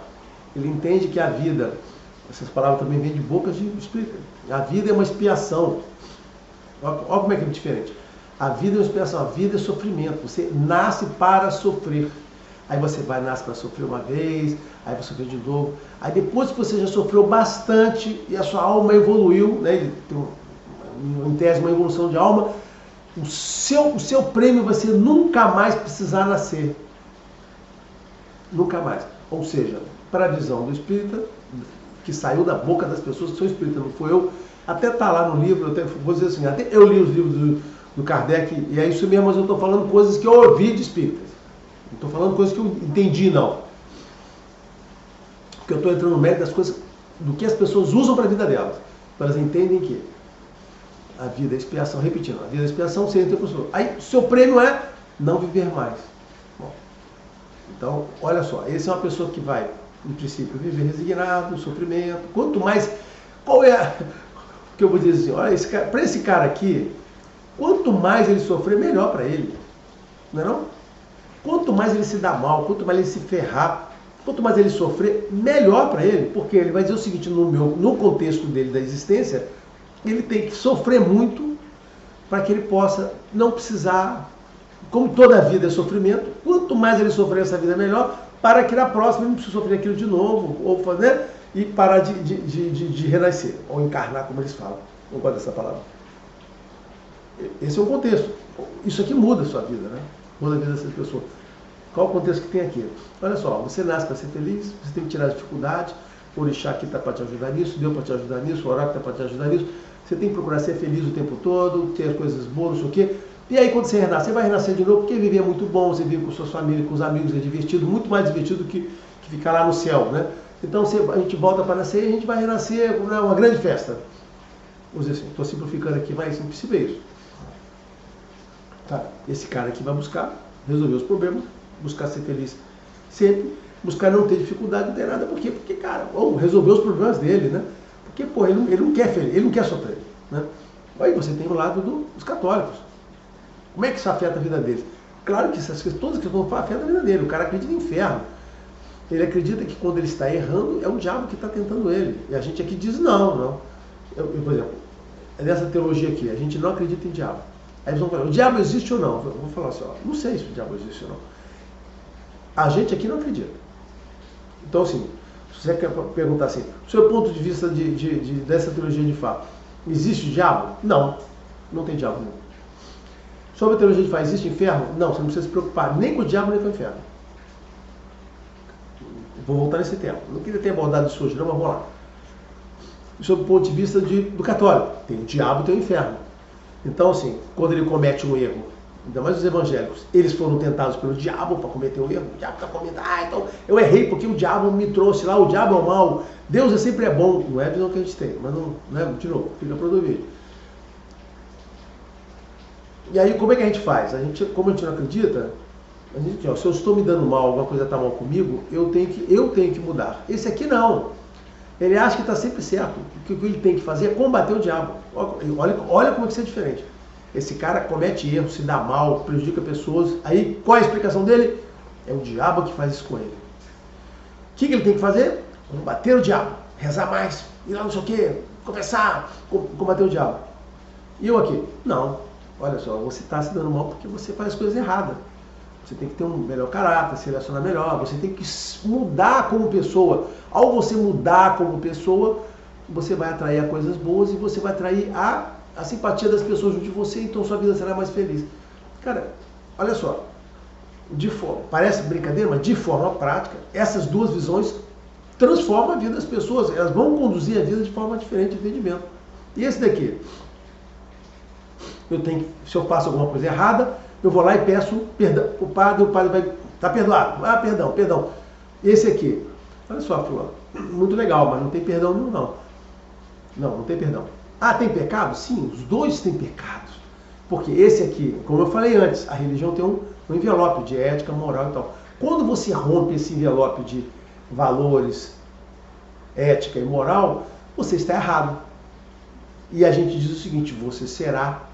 Speaker 1: Ele entende que a vida, essas palavras também vêm de bocas de espírita. A vida é uma expiação. Olha como é que é diferente. A vida é uma expiação, a vida é sofrimento. Você nasce para sofrer. Aí você nasce para sofrer uma vez, aí você sofre de novo. Aí depois que você já sofreu bastante e a sua alma evoluiu, né, ele tem em tese uma evolução de alma, o seu prêmio vai ser nunca mais precisar nascer. Nunca mais. Ou seja, para a visão do espírita, que saiu da boca das pessoas que são espíritas, não foi eu, até está lá no livro, vou dizer assim, até eu li os livros do Kardec, e é isso mesmo, mas eu estou falando coisas que eu ouvi de espíritas. Não estou falando coisas que eu entendi, não. Porque eu estou entrando no mérito das coisas, do que as pessoas usam para a vida delas. Elas entendem que a vida é expiação, repetindo, a vida é expiação, você entra com o senhor. Aí, o seu prêmio é não viver mais. Bom, então, olha só, esse é uma pessoa que vai, em princípio, viver resignado, sofrimento. Quanto mais, qual é o que eu vou dizer assim, olha, para esse cara aqui, quanto mais ele sofrer, melhor para ele. Não é não? Quanto mais ele se dá mal, quanto mais ele se ferrar, quanto mais ele sofrer, melhor para ele, porque ele vai dizer o seguinte, no contexto dele da existência, ele tem que sofrer muito para que ele possa não precisar, como toda a vida é sofrimento, quanto mais ele sofrer essa vida melhor, para que na próxima ele não precise sofrer aquilo de novo, ou fazer e parar de renascer, ou encarnar, como eles falam. Não gosto dessa palavra. Esse é o contexto. Isso aqui muda a sua vida, né? Muda a vida dessas pessoas. Qual o contexto que tem aqui? Olha só, você nasce para ser feliz, você tem que tirar as dificuldades, o orixá aqui está para te ajudar nisso, Deus para te ajudar nisso, o oráculo está para te ajudar nisso. Você tem que procurar ser feliz o tempo todo, ter as coisas boas, não sei o quê. E aí quando você renasce, você vai renascer de novo, porque viver é muito bom, você vive com suas famílias, com os amigos, é divertido, muito mais divertido que ficar lá no céu, né? Então a gente volta para nascer e a gente vai renascer, uma grande festa. Vamos dizer assim, estou simplificando aqui, mas não precisa isso. Tá? Esse cara aqui vai buscar resolver os problemas, buscar ser feliz sempre, buscar não ter dificuldade, não ter nada. Por quê? Porque, cara, resolver os problemas dele, né? Porque, pô, ele não quer feliz, ele não quer sofrer, né? Aí você tem o lado dos católicos. Como é que isso afeta a vida deles? Claro que essas coisas, todas que eu vou falar, afetam a vida dele. O cara acredita em inferno. Ele acredita que quando ele está errando, é o diabo que está tentando ele. E a gente aqui diz não. Por exemplo, nessa teologia aqui, a gente não acredita em diabo. Aí eles vão falar, o diabo existe ou não? Eu vou falar assim, ó, não sei se o diabo existe ou não. A gente aqui não acredita. Então, assim, se você quer perguntar assim, do seu ponto de vista dessa teologia de fato, existe o diabo? Não, não tem diabo nenhum. Sobre a teologia de fato, existe inferno? Não, você não precisa se preocupar nem com o diabo nem com o inferno. Vou voltar nesse tema. Não queria ter abordado isso hoje, não, mas vamos lá. Sob o ponto de vista do católico, tem o diabo e tem o inferno. Então, assim, quando ele comete um erro, ainda mais os evangélicos, eles foram tentados pelo diabo para cometer um erro. O diabo está cometendo, então eu errei porque o diabo me trouxe lá, o diabo é o mal, Deus sempre é bom. Não é a visão que a gente tem, mas não é, de novo, fica para outro vídeo. E aí, como é que a gente faz? Como a gente não acredita, a gente, ó, se eu estou me dando mal, alguma coisa está mal comigo, eu tenho que mudar. Esse aqui não. Ele acha que está sempre certo. O que ele tem que fazer é combater o diabo. Olha como é que isso é diferente. Esse cara comete erros, se dá mal, prejudica pessoas. Aí, qual é a explicação dele? É o diabo que faz isso com ele. O que ele tem que fazer? Combater o diabo. Rezar mais. Ir lá não sei o quê. Confessar. Combater o diabo. E eu aqui? Não. Olha só, você está se dando mal porque você faz coisas erradas. Você tem que ter um melhor caráter, se relacionar melhor, você tem que mudar como pessoa. Ao você mudar como pessoa, você vai atrair a coisas boas e você vai atrair a simpatia das pessoas junto de você, então sua vida será mais feliz. Cara, olha só, parece brincadeira, mas de forma prática, essas duas visões transformam a vida das pessoas, elas vão conduzir a vida de forma diferente de entendimento. E esse daqui, se eu faço alguma coisa errada, eu vou lá e peço perdão. O padre vai, tá perdoado. Ah, perdão. Esse aqui, olha só, fulano, muito legal, mas não tem perdão nenhum, não. Não tem perdão. Ah, tem pecado? Sim, os dois têm pecados. Porque esse aqui, como eu falei antes, a religião tem um envelope de ética, moral e tal. Quando você rompe esse envelope de valores, ética e moral, você está errado. E a gente diz o seguinte, você será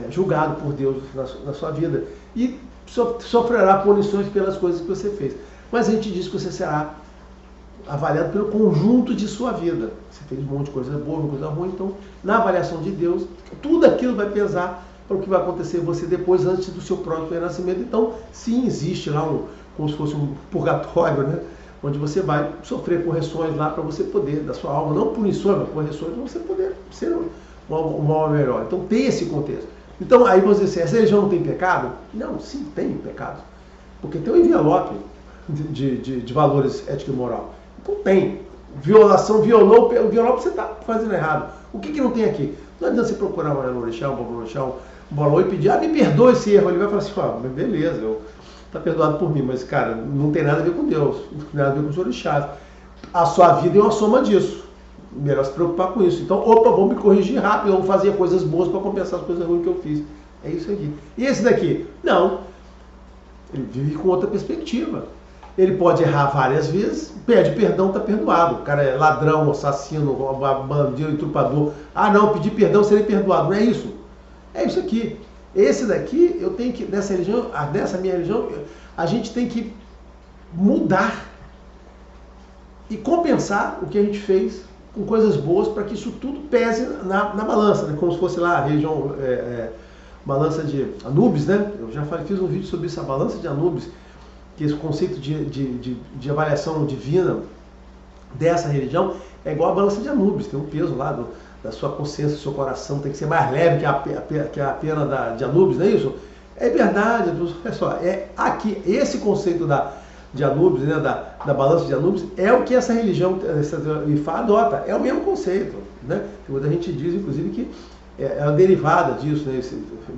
Speaker 1: julgado por Deus na sua vida e sofrerá punições pelas coisas que você fez. Mas a gente diz que você será avaliado pelo conjunto de sua vida. Você fez um monte de coisa boa, uma coisa ruim, então na avaliação de Deus, tudo aquilo vai pesar para o que vai acontecer em você depois, antes do seu próprio renascimento. Então, sim, existe lá como se fosse um purgatório, né? Onde você vai sofrer correções lá para você poder, da sua alma, não punições, mas correções, para você poder ser uma alma melhor. Então tem esse contexto. Então aí você diz assim, essa religião não tem pecado? Não, sim, tem pecado. Porque tem um envelope de valores ética e moral. Então tem. Violação, violou, o envelope você está fazendo errado. O que não tem aqui? Não adianta você procurar um orixá, um bolão e pedir, me perdoa esse erro. Ele vai falar assim, beleza, tá perdoado por mim, mas cara, não tem nada a ver com Deus, não tem nada a ver com os orixás. A sua vida é uma soma disso. Melhor se preocupar com isso. Então, vou me corrigir rápido, vou fazer coisas boas para compensar as coisas ruins que eu fiz. É isso aqui. E esse daqui? Não. Ele vive com outra perspectiva. Ele pode errar várias vezes, pede perdão, está perdoado. O cara é ladrão, assassino, bandido, entrupador. Ah, não, pedir perdão, serei perdoado. Não é isso. É isso aqui. Esse daqui, eu tenho que, nessa minha religião, a gente tem que mudar e compensar o que a gente fez com coisas boas para que isso tudo pese na balança, né? Como se fosse lá a região, balança de Anubis, né? Eu já fiz um vídeo sobre isso, a balança de Anubis, que esse conceito de avaliação divina dessa religião é igual a balança de Anubis, tem um peso lá da sua consciência, do seu coração, tem que ser mais leve que a pena de Anubis, não é isso? É verdade, pessoal, aqui, esse conceito de Anubis, né, da balança de Anubis, é o que essa religião, essa Ifá adota, é o mesmo conceito, né? A gente diz, inclusive, que é uma derivada disso, né?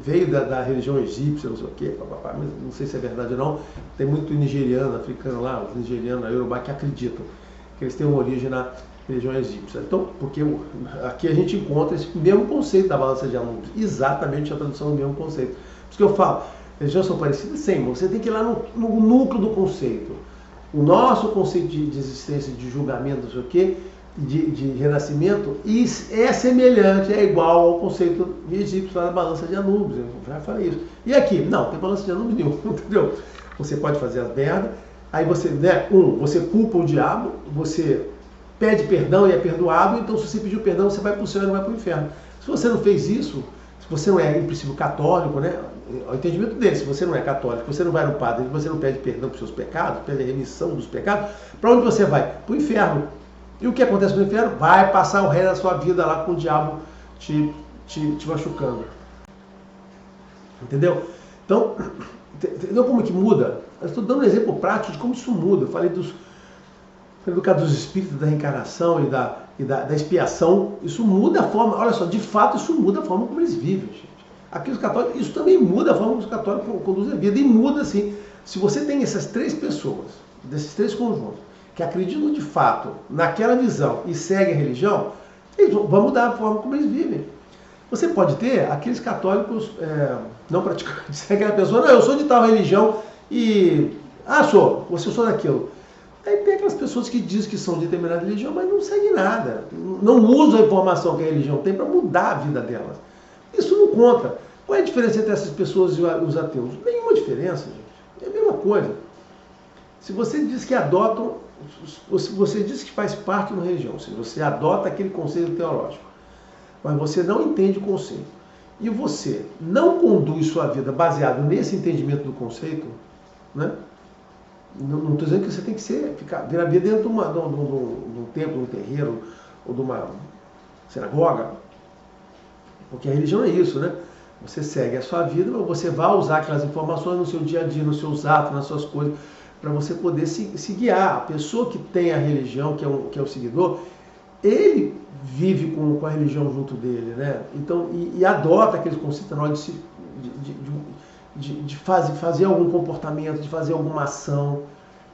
Speaker 1: Veio da religião egípcia, não sei o quê, mas não sei se é verdade ou não. Tem muito nigeriano, africano lá, os nigerianos, a Yorubá, que acreditam que eles têm uma origem na religião egípcia. Então, porque aqui a gente encontra esse mesmo conceito da balança de Anubis, exatamente a tradução do mesmo conceito. Por isso que eu falo, religiões são parecidas? Sim, você tem que ir lá no núcleo do conceito. O nosso conceito de existência, de julgamento, não sei o quê, de renascimento, é semelhante, é igual ao conceito egípcio lá da balança de Anubis. Eu já falei isso. E aqui? Não, tem balança de Anubis nenhum, entendeu? Você pode fazer as merdas, aí você, né, você culpa o diabo, você pede perdão e é perdoado, então se você pediu perdão, você vai para o céu e não vai para o inferno. Se você não fez isso, se você não é, em princípio, católico, né? O entendimento dele, se você não é católico, você não vai no padre, você não pede perdão para os seus pecados, pede a remissão dos pecados, para onde você vai? Para o inferno. E o que acontece no inferno? Vai passar o resto da sua vida lá com o diabo te machucando. Entendeu? Então, entendeu como que muda? Eu estou dando um exemplo prático de como isso muda. Eu falei do caso dos espíritos, da reencarnação e e da expiação, isso muda a forma, olha só, de fato isso muda a forma como eles vivem, gente. Aqui os católicos, isso também muda a forma como os católicos conduzem a vida, e muda assim. Se você tem essas três pessoas, desses três conjuntos, que acreditam de fato naquela visão e seguem a religião, eles vão mudar a forma como eles vivem. Você pode ter aqueles católicos não praticantes, seguem a pessoa, não, eu sou de tal religião e, eu sou daquilo. Aí tem aquelas pessoas que dizem que são de determinada religião, mas não seguem nada, não usam a informação que a religião tem para mudar a vida delas. Isso não conta. Qual é a diferença entre essas pessoas e os ateus? Nenhuma diferença, gente. É a mesma coisa. Se você diz que adotam, se você diz que faz parte de uma religião, ou seja, você adota aquele conceito teológico, mas você não entende o conceito, e você não conduz sua vida baseado nesse entendimento do conceito, né? Não estou dizendo que você tem que virar vida dentro de um templo, de um terreiro, ou de uma sinagoga, porque a religião é isso, né? Você segue a sua vida, mas você vai usar aquelas informações no seu dia a dia, nos seus atos, nas suas coisas, para você poder se guiar. A pessoa que tem a religião, que é o seguidor, ele vive com a religião junto dele, né? Então, e adota aqueles conceitos na hora de fazer algum comportamento, de fazer alguma ação,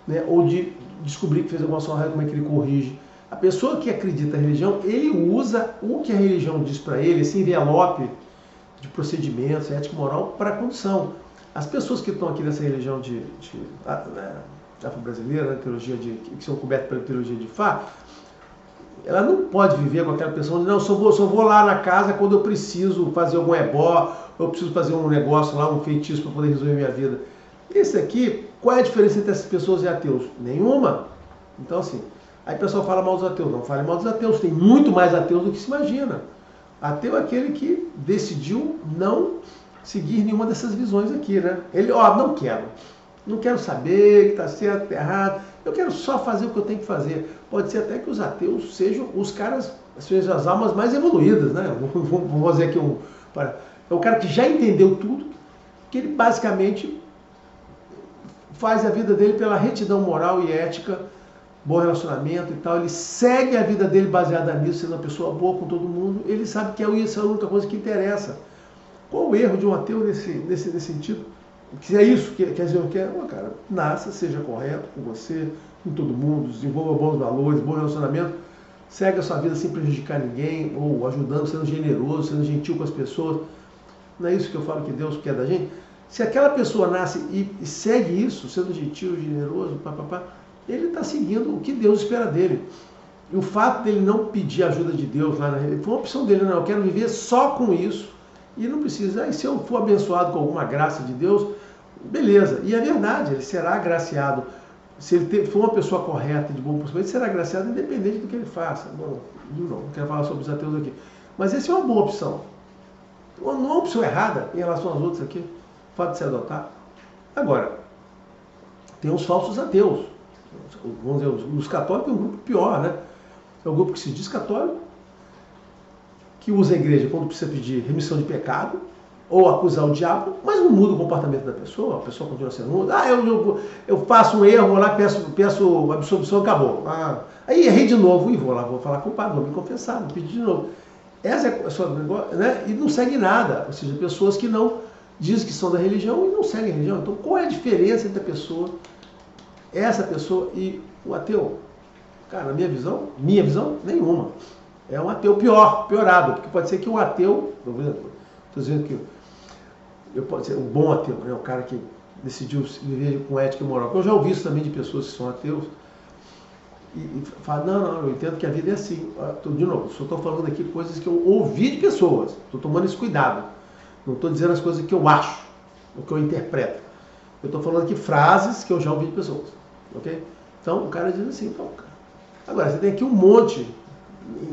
Speaker 1: né? Ou de descobrir que fez alguma ação errada, como é que ele corrige. A pessoa que acredita na religião, ele usa o que a religião diz para ele, esse envelope de procedimentos, ética e moral, para a condução. As pessoas que estão aqui nessa religião afro-brasileira, né, que são cobertas pela teologia de Fá, ela não pode viver com aquela pessoa de, não, só vou lá na casa quando eu preciso fazer algum ebó, eu preciso fazer um negócio lá, um feitiço para poder resolver minha vida. Esse aqui, qual é a diferença entre essas pessoas e ateus? Nenhuma. Então, assim, aí o pessoal fala mal dos ateus. Não fale mal dos ateus, tem muito mais ateus do que se imagina. Ateu é aquele que decidiu não seguir nenhuma dessas visões aqui, né? Ele, não quero saber que está certo, está errado, eu quero só fazer o que eu tenho que fazer. Pode ser até que os ateus sejam os caras, sejam as almas mais evoluídas, né? Vamos fazer aqui é o cara que já entendeu tudo, que ele basicamente faz a vida dele pela retidão moral e ética, bom relacionamento e tal, ele segue a vida dele baseada nisso, sendo uma pessoa boa com todo mundo, ele sabe que isso é a única coisa que interessa. Qual o erro de um ateu nesse sentido? Que é isso, quer dizer, cara, nasça, seja correto com você, com todo mundo, desenvolva bons valores, bom relacionamento, segue a sua vida sem prejudicar ninguém, ou ajudando, sendo generoso, sendo gentil com as pessoas. Não é isso que eu falo que Deus quer da gente? Se aquela pessoa nasce e segue isso, sendo gentil, generoso, ele está seguindo o que Deus espera dele. E o fato dele não pedir ajuda de Deus lá foi uma opção dele, não, eu quero viver só com isso. E não precisa, se eu for abençoado com alguma graça de Deus, beleza. E é verdade, ele será agraciado. Se ele for uma pessoa correta, de bom procedimento, ele será agraciado independente do que ele faça. Não quero falar sobre os ateus aqui. Mas essa é uma boa opção. Não é uma opção errada em relação aos outros aqui, o fato de se adotar. Agora, tem os falsos ateus. Vamos dizer, os católicos é um grupo pior, né? É um grupo que se diz católico, que usa a igreja quando precisa pedir remissão de pecado, ou acusar o diabo, mas não muda o comportamento da pessoa, a pessoa continua sendo muda. Eu faço um erro, vou lá, peço absolvição, acabou. Aí errei de novo, e vou falar com o padre, vou me confessar, vou pedir de novo. Essa é a sua negócio, né? E não segue nada, ou seja, pessoas que não dizem que são da religião e não seguem a religião. Então, qual é a diferença entre a pessoa, essa pessoa e o ateu? Cara, na minha visão, nenhuma. É um ateu piorado, porque pode ser que um ateu, estou dizendo que pode ser um bom ateu, né? O cara que decidiu viver com ética e moral. Eu já ouvi isso também de pessoas que são ateus e falam, não, eu entendo que a vida é assim. De novo, só estou falando aqui coisas que eu ouvi de pessoas, estou tomando esse cuidado. Não estou dizendo as coisas que eu acho, o que eu interpreto. Eu estou falando aqui frases que eu já ouvi de pessoas, ok? Então o cara diz assim, cara. Agora, você tem aqui um monte,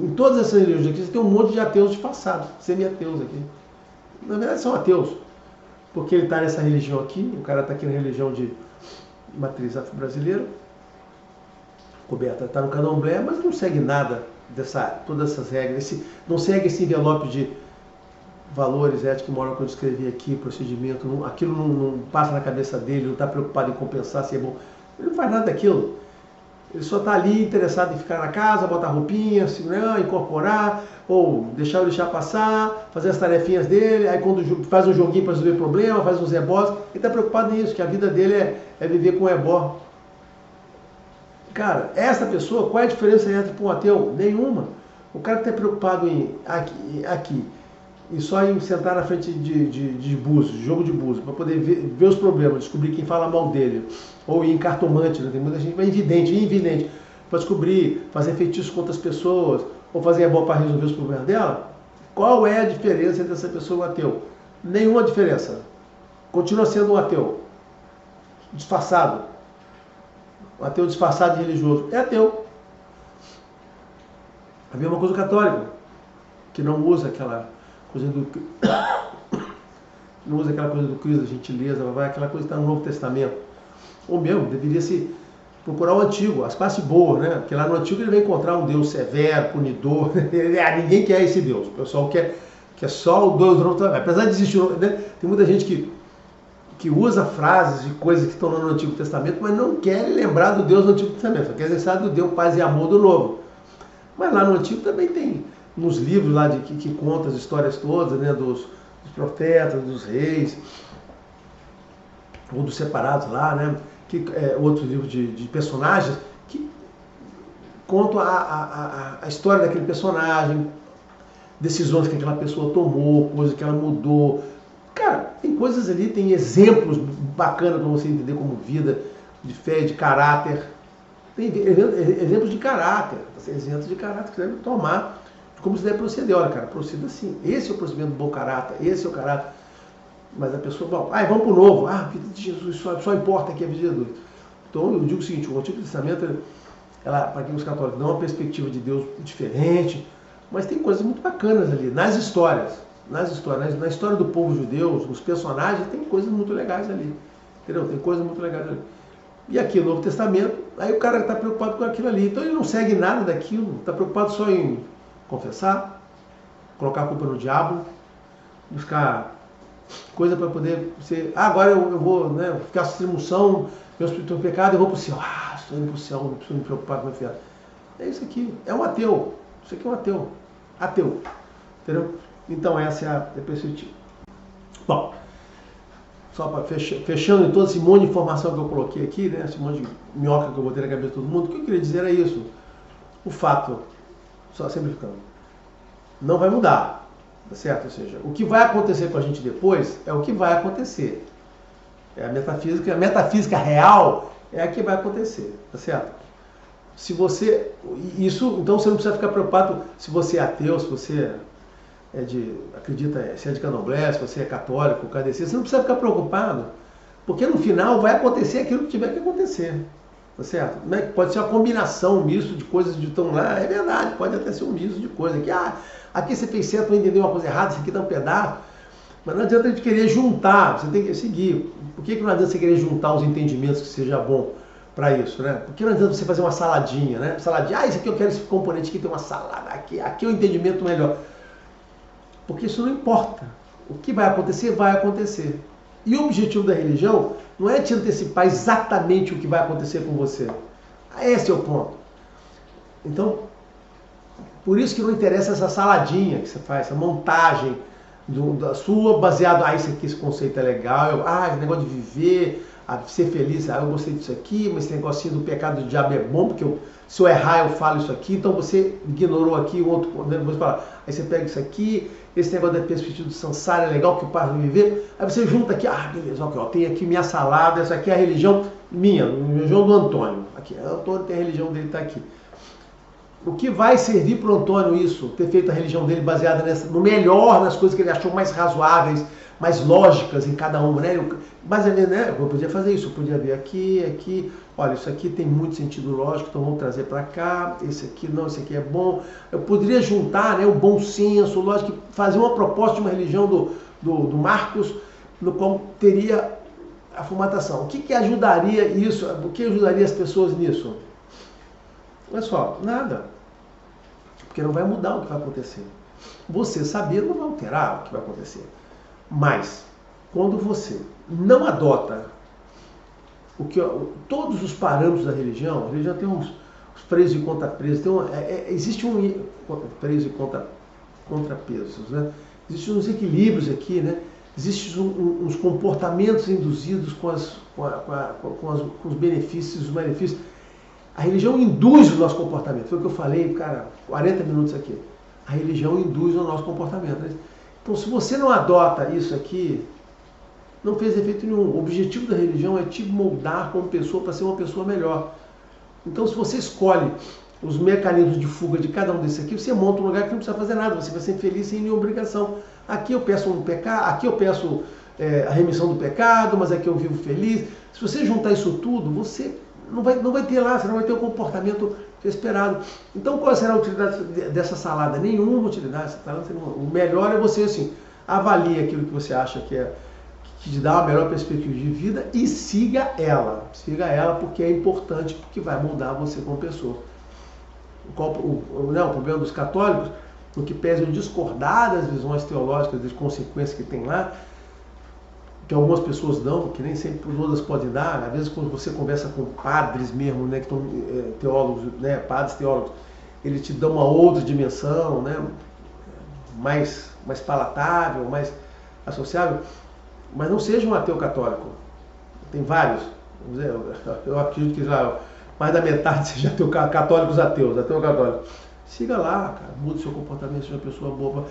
Speaker 1: em todas essas religiões aqui, você tem um monte de ateus disfarçados, semi-ateus aqui. Na verdade são ateus, porque ele está nessa religião aqui, o cara está aqui na religião de matriz afro-brasileira, coberta, está no candomblé, mas não segue nada todas essas regras, não segue esse envelope de valores, ética e moral que eu descrevi aqui, procedimento, aquilo não passa na cabeça dele, não está preocupado em compensar se é bom. Ele não faz nada daquilo. Ele só está ali interessado em ficar na casa, botar roupinha, incorporar, ou deixar o lixar passar, fazer as tarefinhas dele, aí quando faz um joguinho para resolver problema, faz uns ebós, ele está preocupado nisso, que a vida dele é viver com ebó. Cara, essa pessoa, qual é a diferença entre um ateu? Nenhuma. O cara que está preocupado em aqui e só em sentar na frente de búzios, jogo de búzios, para poder ver os problemas, descobrir quem fala mal dele, ou em cartomante, né? Tem muita gente que vai invidente, para descobrir, fazer feitiços contra as pessoas, ou fazer ebó para resolver os problemas dela. Qual é a diferença entre essa pessoa e um ateu? Nenhuma diferença. Continua sendo um ateu disfarçado. Um ateu disfarçado de religioso. É ateu. A mesma coisa o católico, que não usa aquela coisa do Cristo, da gentileza, aquela coisa que está no Novo Testamento. Ou mesmo, deveria se procurar o Antigo, as partes boas, né? Porque lá no Antigo ele vai encontrar um Deus severo, punidor. Ninguém quer esse Deus. O pessoal quer só o Deus do Novo Testamento. Apesar de existir, né? Tem muita gente que usa frases e coisas que estão no Antigo Testamento, mas não quer lembrar do Deus do Antigo Testamento. Só quer lembrar do Deus paz e amor do Novo. Mas lá no Antigo também tem nos livros lá que conta as histórias todas, né? Dos profetas, dos reis, ou dos separados lá, né? Outros livros de personagens que contam a história daquele personagem, decisões que aquela pessoa tomou, coisas que ela mudou. Cara, tem coisas ali, tem exemplos bacanas para você entender como vida, de fé, de caráter. Tem exemplos de caráter, exemplos de caráter que você deve tomar, como você deve proceder. Olha, cara, proceda assim. Esse é o procedimento do bom caráter, esse é o caráter. Mas a pessoa, bom, vamos para o novo. A vida de Jesus, só importa aqui a vida de Jesus. Então eu digo o seguinte, o Antigo Testamento, para quem os católicos, dá uma perspectiva de Deus diferente, mas tem coisas muito bacanas ali, nas histórias, na história do povo judeu, os personagens, tem coisas muito legais ali. Entendeu? Tem coisas muito legais ali. E aqui no Novo Testamento, aí o cara está preocupado com aquilo ali. Então ele não segue nada daquilo, está preocupado só em confessar, colocar a culpa no diabo, buscar coisa para poder ser, agora eu vou, né, ficar sob remoção, meu pecado, eu vou para o céu. Estou indo para o céu, não preciso me preocupar com o inferno. É isso aqui, é um ateu. Isso aqui é um ateu. Ateu. Entendeu? Então essa é a perspectiva. Bom, só para fechando em todo esse monte de informação que eu coloquei aqui, né, esse monte de minhoca que eu botei na cabeça de todo mundo, o que eu queria dizer é isso. O fato, só simplificando, não vai mudar. Tá certo? Ou seja, o que vai acontecer com a gente depois é o que vai acontecer. É a metafísica real é a que vai acontecer, tá certo? Se você, isso, então você não precisa ficar preocupado se você é ateu, se você acredita, se é de candomblé, se você é católico, kardecista, você não precisa ficar preocupado, porque no final vai acontecer aquilo que tiver que acontecer, tá certo? Pode ser uma combinação, um misto de coisas que estão lá, é verdade, pode até ser um misto de coisas que, aqui você fez certo, não entendeu uma coisa errada, isso aqui dá um pedaço. Mas não adianta a gente querer juntar, você tem que seguir. Por que não adianta você querer juntar os entendimentos que seja bom para isso, né? Por que não adianta você fazer uma saladinha, né? Saladinha, isso aqui eu quero esse componente aqui, tem uma salada aqui é o entendimento melhor. Porque isso não importa. O que vai acontecer, vai acontecer. E o objetivo da religião não é te antecipar exatamente o que vai acontecer com você. Esse é o ponto. Então, por isso que não interessa essa saladinha que você faz, essa montagem da sua, baseado, isso aqui, esse conceito é legal, esse negócio de viver, ser feliz, eu gostei disso aqui, mas esse negocinho do pecado do diabo é bom, porque se eu errar eu falo isso aqui, então você ignorou aqui o outro, você fala, aí você pega isso aqui, esse negócio da perspectiva do samsara é legal, que o pai vai viver, aí você junta aqui, beleza, ok, tem aqui minha salada, essa aqui é a religião minha, a religião do Antônio, aqui, o Antônio tem a religião dele, está aqui. O que vai servir para o Antônio isso, ter feito a religião dele baseada no melhor, nas coisas que ele achou mais razoáveis, mais lógicas em cada uma, né? Eu podia fazer isso, eu podia ver aqui, olha, isso aqui tem muito sentido lógico, então vamos trazer para cá, esse aqui não, esse aqui é bom. Eu poderia juntar, né, o bom senso, lógico, fazer uma proposta de uma religião do Marcos, no qual teria a formatação. O que ajudaria isso? O que ajudaria as pessoas nisso? Olha só, nada. Porque não vai mudar o que vai acontecer. Você saber não vai alterar o que vai acontecer. Mas, quando você não adota todos os parâmetros da religião, a religião tem os presos e contrapresos. Existe presos e contrapesos, né? Existem uns equilíbrios aqui, né? Existem uns comportamentos induzidos com os benefícios e os malefícios. A religião induz o nosso comportamento. Foi o que eu falei, cara, 40 minutos aqui. A religião induz o nosso comportamento. Né? Então, se você não adota isso aqui, não fez efeito nenhum. O objetivo da religião é te moldar como pessoa para ser uma pessoa melhor. Então, se você escolhe os mecanismos de fuga de cada um desses aqui, você monta um lugar que não precisa fazer nada, você vai ser feliz sem nenhuma obrigação. Aqui eu peço um pecado, aqui eu peço a remissão do pecado, mas aqui eu vivo feliz. Se você juntar isso tudo, você não vai ter lá, você não vai ter o comportamento esperado. Então, qual será a utilidade dessa salada? Nenhuma utilidade. O melhor é você, assim, avalie aquilo que você acha que te dá uma melhor perspectiva de vida e siga ela. Siga ela porque é importante, porque vai moldar você como pessoa. O problema dos católicos, no que pese discordar das visões teológicas, das consequências que tem lá, que algumas pessoas dão, que nem sempre todas podem dar. Às vezes, quando você conversa com padres mesmo, né, que estão teólogos, né, padres teólogos, eles te dão uma outra dimensão, né, mais palatável, mais associável. Mas não seja um ateu católico. Tem vários. Eu acredito que já mais da metade seja ateu, católicos ateus, ateu católico. Siga lá, cara, mude seu comportamento, seja uma pessoa boa.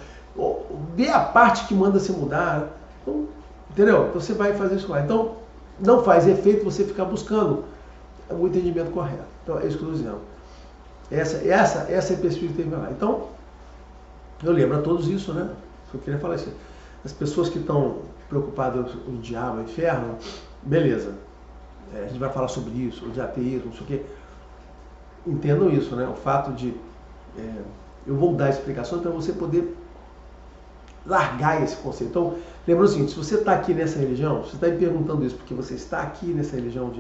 Speaker 1: Vê a parte que manda você mudar. Então, entendeu? Então você vai fazer isso lá. Então, não faz efeito você ficar buscando o entendimento correto. Então, é isso que eu estou dizendo. Essa é a perspectiva lá. Então, eu lembro a todos isso, né? Eu queria falar isso. As pessoas que estão preocupadas com o diabo, o inferno, beleza. A gente vai falar sobre isso, de ateísmo, não sei o quê. Entendam isso, né? O fato de... eu vou dar explicações para você poder largar esse conceito. Então, lembra o seguinte, se você está aqui nessa religião, você está me perguntando isso porque você está aqui nessa religião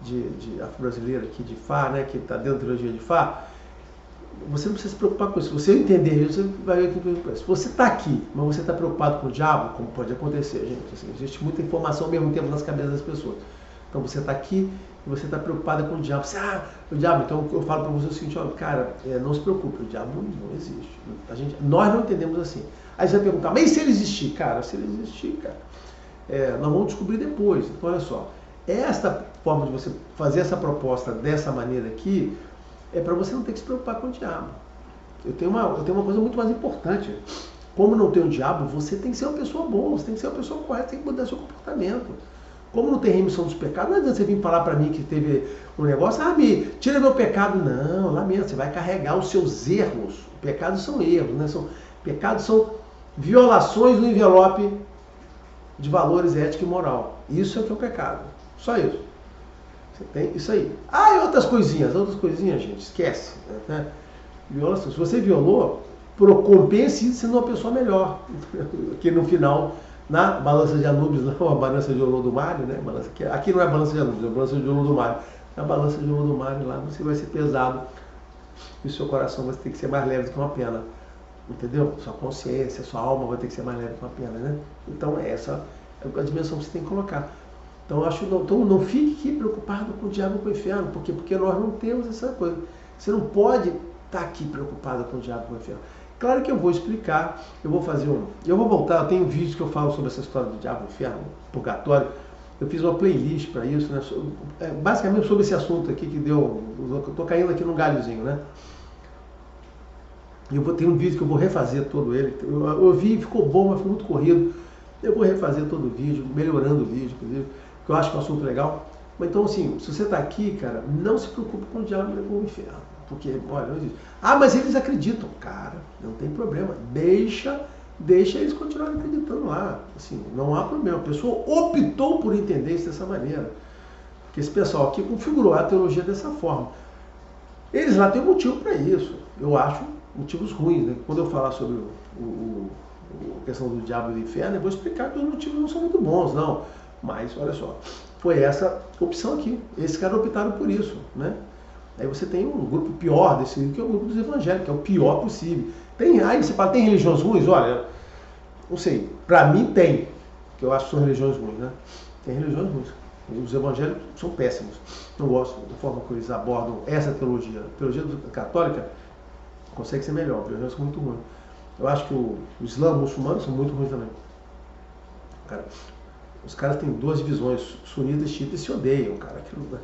Speaker 1: de afro-brasileira, aqui de Fá, né, que está dentro da teologia de Fá, você não precisa se preocupar com isso. Se você entender isso, você vai ver que se você está aqui, mas você está preocupado com o diabo, como pode acontecer, gente, assim, existe muita informação ao mesmo tempo nas cabeças das pessoas. Então você está aqui e você está preocupada com o diabo. Você, o diabo, então eu falo para você o seguinte, olha, cara, não se preocupe, o diabo não existe. Nós não entendemos assim. Aí você vai perguntar, mas e se ele existir? Cara, se ele existir, cara, nós vamos descobrir depois. Então olha só, esta forma de você fazer essa proposta dessa maneira aqui, é para você não ter que se preocupar com o diabo. Eu tenho uma coisa muito mais importante. Como não tem o diabo, você tem que ser uma pessoa boa, você tem que ser uma pessoa correta, tem que mudar seu comportamento. Como não tem remissão dos pecados, não adianta você vir falar para mim que teve um negócio, tira meu pecado. Não, lamento, você vai carregar os seus erros. Pecados são erros, né? Pecados são violações no envelope de valores ética e moral. Isso é o que é o pecado. Só isso. Você tem isso aí. E outras coisinhas, gente, esquece. Né? Violação. Se você violou, compense isso sendo uma pessoa melhor. Que no final... Na balança de Anubis, não a balança de Olodumare, né? Aqui não é a balança de Anubis, é a balança de Olodumare. Na balança de Olodumare lá você vai ser pesado e o seu coração vai ter que ser mais leve do que uma pena. Entendeu? Sua consciência, sua alma vai ter que ser mais leve do que uma pena, né? Então essa é a dimensão que você tem que colocar. Então não fique aqui preocupado com o diabo e com o inferno, porque nós não temos essa coisa. Você não pode estar aqui preocupado com o diabo e com o inferno. Claro que eu vou explicar, eu vou voltar, eu tenho vídeos que eu falo sobre essa história do diabo, inferno, purgatório. Eu fiz uma playlist para isso, né? Basicamente sobre esse assunto aqui que deu, eu estou caindo aqui num galhozinho, né? E eu ter um vídeo que eu vou refazer todo ele. Eu vi, ficou bom, mas foi muito corrido. Eu vou refazer todo o vídeo, melhorando o vídeo, inclusive, porque eu acho que é um assunto legal. Mas então, assim, se você está aqui, cara, não se preocupe com o diabo e com o inferno. Porque, olha, não existe. Mas eles acreditam. Cara, não tem problema. Deixa eles continuarem acreditando lá. Assim, não há problema. A pessoa optou por entender isso dessa maneira. Porque esse pessoal aqui configurou a teologia dessa forma. Eles lá têm um motivo para isso. Eu acho motivos ruins. Né? Quando eu falar sobre a questão do diabo e do inferno, eu vou explicar que os motivos não são muito bons, não. Mas, olha só, foi essa opção aqui. Esses caras optaram por isso, né? Aí você tem um grupo pior desse que é o grupo dos evangélicos, que é o pior possível. Aí você fala, tem religiões ruins? Olha, não sei, pra mim tem, que eu acho que são religiões ruins, né? Tem religiões ruins. Os evangélicos são péssimos. Não gosto da forma que eles abordam essa teologia. A teologia católica consegue ser melhor, os evangélicos são muito ruins. Eu acho que o Islã, os muçulmanos são muito ruins também. Cara, os caras têm duas divisões, sunitas e xiitas, se odeiam, cara. Aquilo,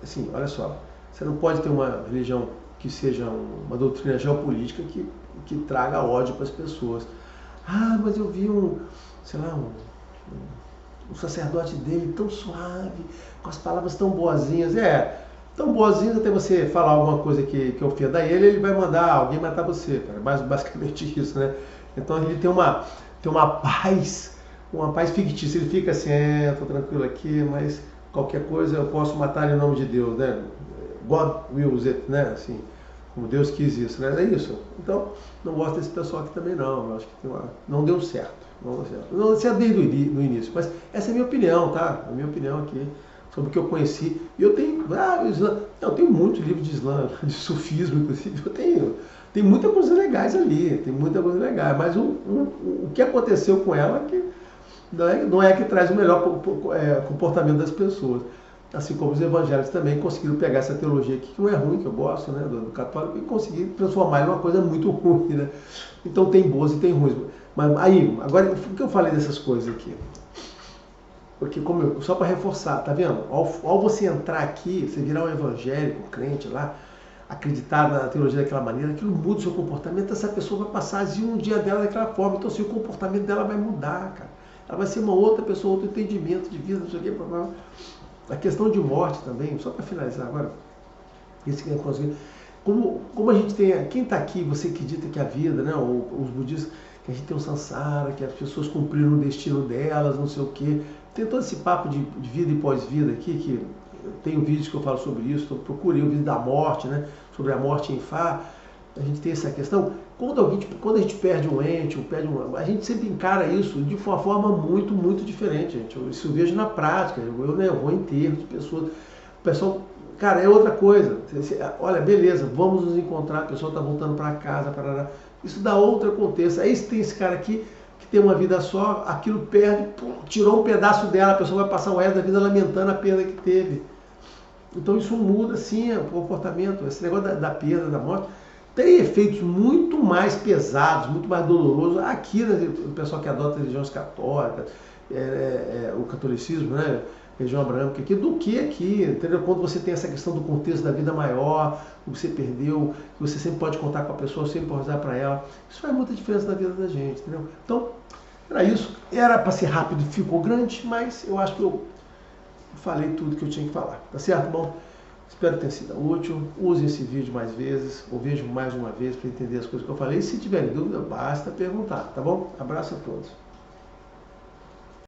Speaker 1: assim, olha só, você não pode ter uma religião que seja uma doutrina geopolítica que traga ódio para as pessoas. Ah, mas eu vi sei lá, um sacerdote dele tão suave, com as palavras tão boazinhas. Tão boazinhas até você falar alguma coisa que ofenda ele vai mandar alguém matar você, cara. Basicamente isso, né? Então ele tem uma paz fictícia. Ele fica assim, tô tranquilo aqui, mas qualquer coisa eu posso matar em nome de Deus, né? God wills it, né? Assim, como Deus quis isso, né? É isso. Então, não gosto desse pessoal aqui também não. Eu acho que não deu certo. Não deu certo. Não deu certo desde o início, mas essa é a minha opinião, tá? A minha opinião aqui sobre o que eu conheci. E eu tenho, eu tenho muitos livros de Islã, de sufismo, inclusive. Tem muita coisa legais ali, tem muita coisa legal. Mas o que aconteceu com ela que não é que traz o melhor comportamento das pessoas. Assim como os evangélicos também conseguiram pegar essa teologia aqui, que não é ruim, que eu gosto, né, do católico, e conseguir transformar em uma coisa muito ruim, né? Então tem boas e tem ruins. Mas aí, agora, por que eu falei dessas coisas aqui? Porque, só para reforçar, tá vendo? Ao você entrar aqui, você virar um evangélico, um crente lá, acreditar na teologia daquela maneira, aquilo muda o seu comportamento, essa pessoa vai passar um dia dela daquela forma, então assim, o comportamento dela vai mudar, cara. Ela vai ser uma outra pessoa, outro entendimento de vida, não sei o que, a questão de morte também, só para finalizar agora, como a gente tem, quem está aqui, você acredita que a vida, né, os budistas, que a gente tem um samsara, que as pessoas cumpriram o destino delas, não sei o que, tem todo esse papo de vida e pós-vida aqui, que eu tenho vídeos que eu falo sobre isso, então procurei o vídeo da morte, né, sobre a morte em Fá, a gente tem essa questão, quando a gente perde um ente, a gente sempre encara isso de uma forma muito, muito diferente, gente. Isso eu vejo na prática, eu vou em enterro de pessoas, o pessoal, cara, é outra coisa, olha, beleza, vamos nos encontrar, a pessoa está voltando para casa, isso dá outro contexto. Aí tem esse cara aqui, que tem uma vida só, aquilo perde, tirou um pedaço dela, a pessoa vai passar o resto da vida lamentando a perda que teve. Então isso muda, sim, o comportamento, esse negócio da perda, da morte, tem efeitos muito mais pesados, muito mais dolorosos aqui, né, o pessoal que adota religiões católicas, o catolicismo, né, religião abraâmica aqui, do que aqui, entendeu? Quando você tem essa questão do contexto da vida maior, o que você perdeu, que você sempre pode contar com a pessoa, sempre pode rezar para ela, isso faz muita diferença na vida da gente, entendeu? Então, era isso, era para ser rápido, ficou grande, mas eu acho que eu falei tudo que eu tinha que falar, tá certo? Bom, espero que tenha sido útil. Use esse vídeo mais vezes, ou vejam mais de uma vez para entender as coisas que eu falei. E se tiverem dúvida, basta perguntar, tá bom? Abraço a todos.